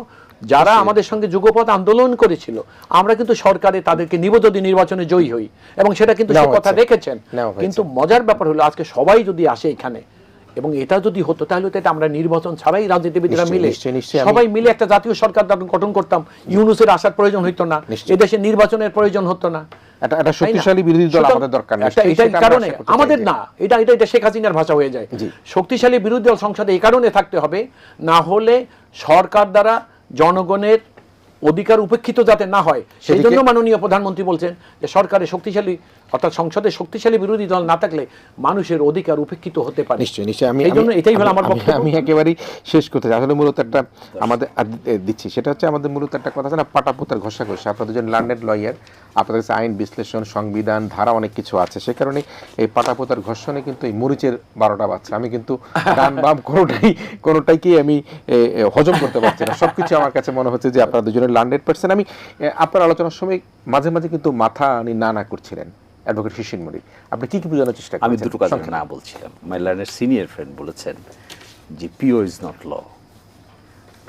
S2: যারা আমাদের সঙ্গে যুগপৎ আন্দোলন করেছিল, আমরা কিন্তু সরকারে তাদেরকে নিব যদি নির্বাচনে জয়ী হই, এবং সেটা কিন্তু সে কথা রেখেছেন। কিন্তু মজার ব্যাপার হলো আজকে সবাই যদি আসে এখানে, এবং এটা যদি হতো তাহলে তো এটা আমরা নির্বাচন ছাড়াই রাজনীতিবিদরা
S1: নিশ্চয়ই,
S2: মিলে
S1: নিশ্চয়ই, নিশ্চয়ই আমি-
S2: সবাই মিলে একটা জাতীয় সরকার গঠন করতাম, ইউনূসের আসার প্রয়োজন হতো না,
S1: নিশ্চয়ই।
S2: এদেশে নির্বাচনের প্রয়োজন হতো না।
S1: একটা শক্তিশালী বিরোধী দল
S2: সুতরাং
S1: আমাদের দরকার নেই।
S2: এটাই
S1: সেটা আমরা
S2: কারণে
S1: আশা করতে চাই
S2: আমাদের
S1: যে-
S2: না, এটা শেখ হাসিনার ভাষা হয়ে যায়।
S1: জি।
S2: শক্তিশালী বিরোধী দল সংসদে এই কারণে থাকতে হবে, না হলে সরকার দ্বারা জনগণের অধিকার উপেক্ষিত যাতে না হয়, সেই
S1: সেদিকে-
S2: জন্য মাননীয় প্রধানমন্ত্রী বলছেন যে সরকারে শক্তিশালী অর্থাৎ সংসদে শক্তিশালী বিরোধী দল না থাকলে মানুষের অধিকার উপেক্ষিত হতে পারে।
S1: নিশ্চয়ই নিশ্চয়ই আমি
S2: এই জন্য এটাই হলো আমার
S1: আমি-
S2: বক্তব্য।
S1: আমি একেবারেই শেষ করতে চাই। আসলে মূলত একটা আমাদের দিচ্ছি, সেটা হচ্ছে আমাদের মূলত একটা কথা আছে না, পাটাপোতার ঘষাঘষি। আপনারা দুজন লার্নেড লয়ার, আপনাদের কাছে আইন বিশ্লেষণ, সংবিধান, ধারা অনেক কিছু আছে, সে কারণে এই পাটাপোতার ঘর্ষণে কিন্তু এই মরিচের 12টা বাচ্চা। আমি কিন্তু ডান বাম কোনোটাইকে আমি হজম করতে পারছি না। সবকিছু আমার কাছে মনে হচ্ছে যে আপনারা দুজনের লার্নেড পারছেন। আমি আপনার আলোচনার সময় মাঝে মাঝে কিন্তু মাথা না করছিলেন অ্যাডভোকেট শিশির মনির, আপনি কি বোঝানোর চেষ্টা করছেন?
S3: আমি দুটো কথা না বলছিলাম। মাই লার্নের সিনিয়র ফ্রেন্ড বলেছেন যে PO is not law,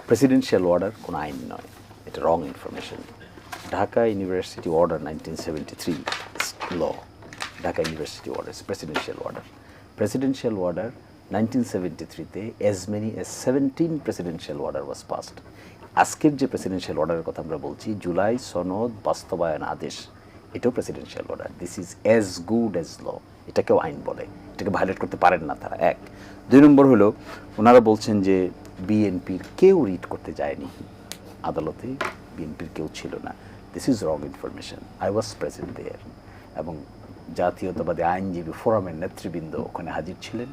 S3: presidential order কোনো আইন নয়, এটা wrong information. Dhaka university order 1973 law, Dhaka university order presidential order. Presidential order 1973-তে as many as 17 presidential order was passed. আজকের যে প্রেসিডেন্সিয়াল অর্ডারের কথা আমরা বলছি, জুলাই সনদ বাস্তবায়ন আদেশ, এটাও presidential order. This is as good as law, এটাকেও আইন বলে, এটাকে ভায়োলেট করতে পারেন না তারা। এক, দুই নম্বর হলো ওনারা বলছেন যে বিএনপির কেউ রিড করতে যায়নি আদালতে, বিএনপির কেউ ছিল না। This is wrong information, I was present there. এবং জাতীয়তাবাদী আইনজীবী ফোরামের নেতৃবৃন্দ ওখানে হাজির ছিলেন।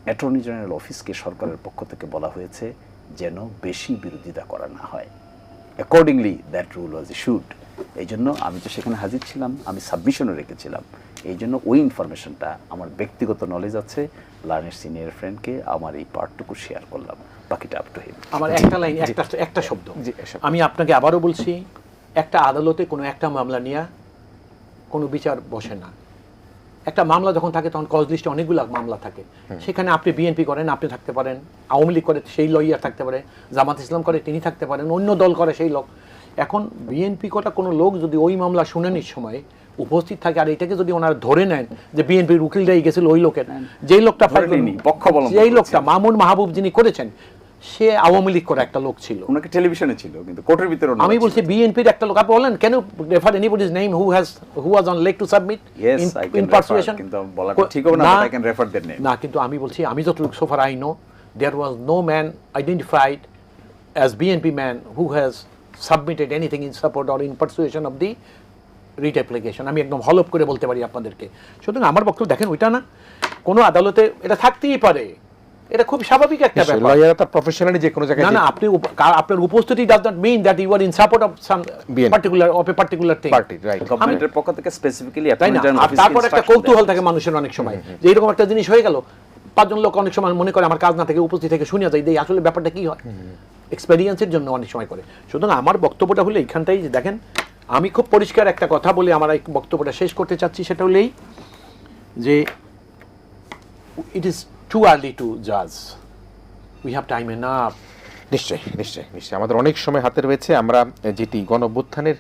S3: অ্যাটর্নি জেনারেল অফিসকে সরকারের পক্ষ থেকে বলা হয়েছে যেন বেশি বিরোধিতা করা না হয়। Accordingly that rule was issued. এই জন্য আমি তো সেখানে হাজির ছিলাম, আমি সাবমিশনও রেখেছিলাম। এই জন্য ওই ইনফরমেশনটা আমার ব্যক্তিগত নলেজ আছে, লার্নের সিনিয়র ফ্রেন্ডকে আমার এই পার্টটুকু শেয়ার করলাম, বাকিটা আপ টু হিম।
S2: আমার একটা লাইন, একটা শব্দ
S1: জি, এসব।
S2: আমি আপনাকে আবারও বলছি, একটা আদালতে কোনো একটা মামলা নিয়ে কোনো বিচার বসে না। একটা মামলা যখন থাকে তখন কজ লিস্টে অনেকগুলো মামলা থাকে, সেখানে আপনি বিএনপি করেন আপনি থাকতে পারেন, আওয়ামী লীগ করে সেই লয়ার থাকতে পারে, জামাত ইসলাম করে তিনি থাকতে পারেন, অন্য দল করে সেই লোক। এখন বিএনপি করা কোনো লোক যদি ওই মামলা শুনানির সময় উপস্থিত থাকে, আর এটাকে যদি ওনারা ধরে নেন যে বিএনপির উকিলরাই গেছিল ওই লোকের, যেই লোকটা
S3: পক্ষ অবলম্বন
S2: যেই লোকটা
S3: করেছেন।
S2: মামুন মাহবুব যিনি করেছেন, সে আওয়ামী লীগ করা একটা লোক ছিল।
S3: ওনাকে টেলিভিশনে ছিল, কিন্তু কোর্টের ভিতরে
S2: আমি বলছি বিএনপির একটা লোক, আপনি বলেন কেন refer anybody's name who was on leg to submit
S3: Yes, I can
S2: in
S3: refer,
S2: persuasion.
S3: কিন্তু বলাটা ঠিক হবে না, but I can refer their name.
S2: না, কিন্তু আমি বলছি, আমি যতটুকু so far I know, there was no man identified as BNP man who has submitted anything in support or in persuasion of the writ application. আমি একদম হলপ করে বলতে পারি আপনাদেরকে। সুতরাং আমার বক্তব্য দেখেন, ওইটা না, কোনো আদালতে এটা থাকতেই পারে, এটা খুব স্বাভাবিক একটা ব্যাপার।
S1: লয়াররা তার প্রফেশনালি যে কোনো জায়গায়
S2: না, আপনি আপনার উপস্থিতি does not mean that you are in support of some
S1: BNP
S2: particular thing.
S1: Party, right.
S3: গভর্নমেন্টের পক্ষ থেকে স্পেসিফিক্যালি
S2: তাই না? আর তারপর একটা কৌতূহল থাকে মানুষের অনেক সময় যে এরকম একটা জিনিস হয়ে গেল, 5 জন লোক অনেক সময় মনে করে আমার কাজ না থেকে উপস্থিত থেকে শুনে যায় যে আসলে ব্যাপারটা কি হয়, এক্সপেরিয়েন্সের জন্য অনেক সময় করে। সুতরাং আমার বক্তব্যটা হলো এইখানটাই যে দেখেন, আমি খুব পরিষ্কার একটা কথা বলে আমার এই বক্তব্যটা শেষ করতে চাচ্ছি, সেটা হলেই যে it is too early two জাজ, উই হ্যাভ টাইম এনাফ।
S1: নিশ্চয়ই নিশ্চয়ই নিশ্চয়ই আমাদের অনেক সময় হাতে রয়েছে। আমরা যেটি গণ-অভ্যুত্থানের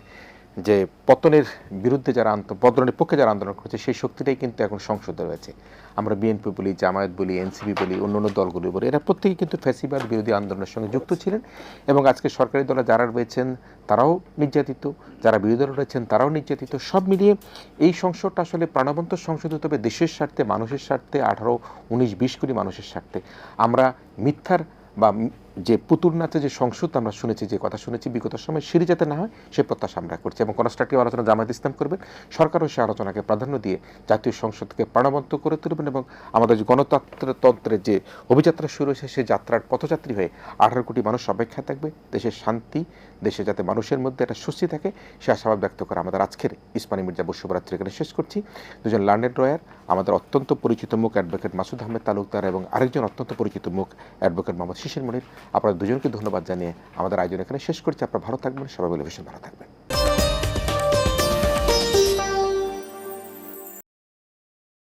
S1: যে পতনের বিরুদ্ধে যারা পতনের পক্ষে যারা আন্দোলন করছে, সেই শক্তিটাই কিন্তু এখন সংসদে রয়েছে। আমরা বিএনপি বলি, জামায়াত বলি, এনসিপি বলি, অন্যান্য দলগুলি বলি, এরা প্রত্যেকেই কিন্তু ফ্যাসিবাদ বিরোধী আন্দোলনের সঙ্গে যুক্ত ছিলেন। এবং আজকে সরকারি দলে যারা রয়েছেন তারাও নির্যাতিত, যারা বিরোধী দলে রয়েছেন তারাও নির্যাতিত। সব মিলিয়ে এই সংসদটা আসলে প্রাণবন্ত সংসদ হতে হবে দেশের স্বার্থে, মানুষের স্বার্থে, 18, 19, 20 কোটি মানুষের স্বার্থে। আমরা মিথ্যার বা যে পুতুল নাচে যে সংসদ আমরা শুনেছি, যে কথা শুনেছি বিগত সময়, সেটি যাতে না হয় সে প্রত্যাশা আমরা করছি। এবং কনস্ট্রাকটিভ আলোচনা জামায়াত ইসলাম করবেন, সরকারও সে আলোচনাকে প্রাধান্য দিয়ে জাতীয় সংসদকে প্রাণবন্ত করে তুলবেন এবং আমাদের যে গণতন্ত্রের যে অভিযাত্রা শুরু হয়েছে সেই যাত্রার পথযাত্রী হয়ে 18 কোটি মানুষ অপেক্ষায় থাকবে। দেশের শান্তি, দেশে যাতে মানুষের মধ্যে একটা স্বস্তি থাকে, সে আশাবাদ ব্যক্ত করে আমাদের আজকের ইসমানী মির্জা শুভরাত্রি এখানে শেষ করছি। দুজন লার্নেড লয়ার, আমাদের অত্যন্ত পরিচিত মুখ অ্যাডভোকেট মাসুদ আহমেদ তালুকদার এবং আরেকজন অত্যন্ত পরিচিত মুখ অ্যাডভোকেট মোহাম্মদ শিশির মনির, আপনারা দুজনকে ধন্যবাদ জানিয়ে আমাদের আয়োজন এখানে শেষ করছি। আপনারা ভালো থাকবেন, সবাই বলে ভীষণ ভালো থাকবেন।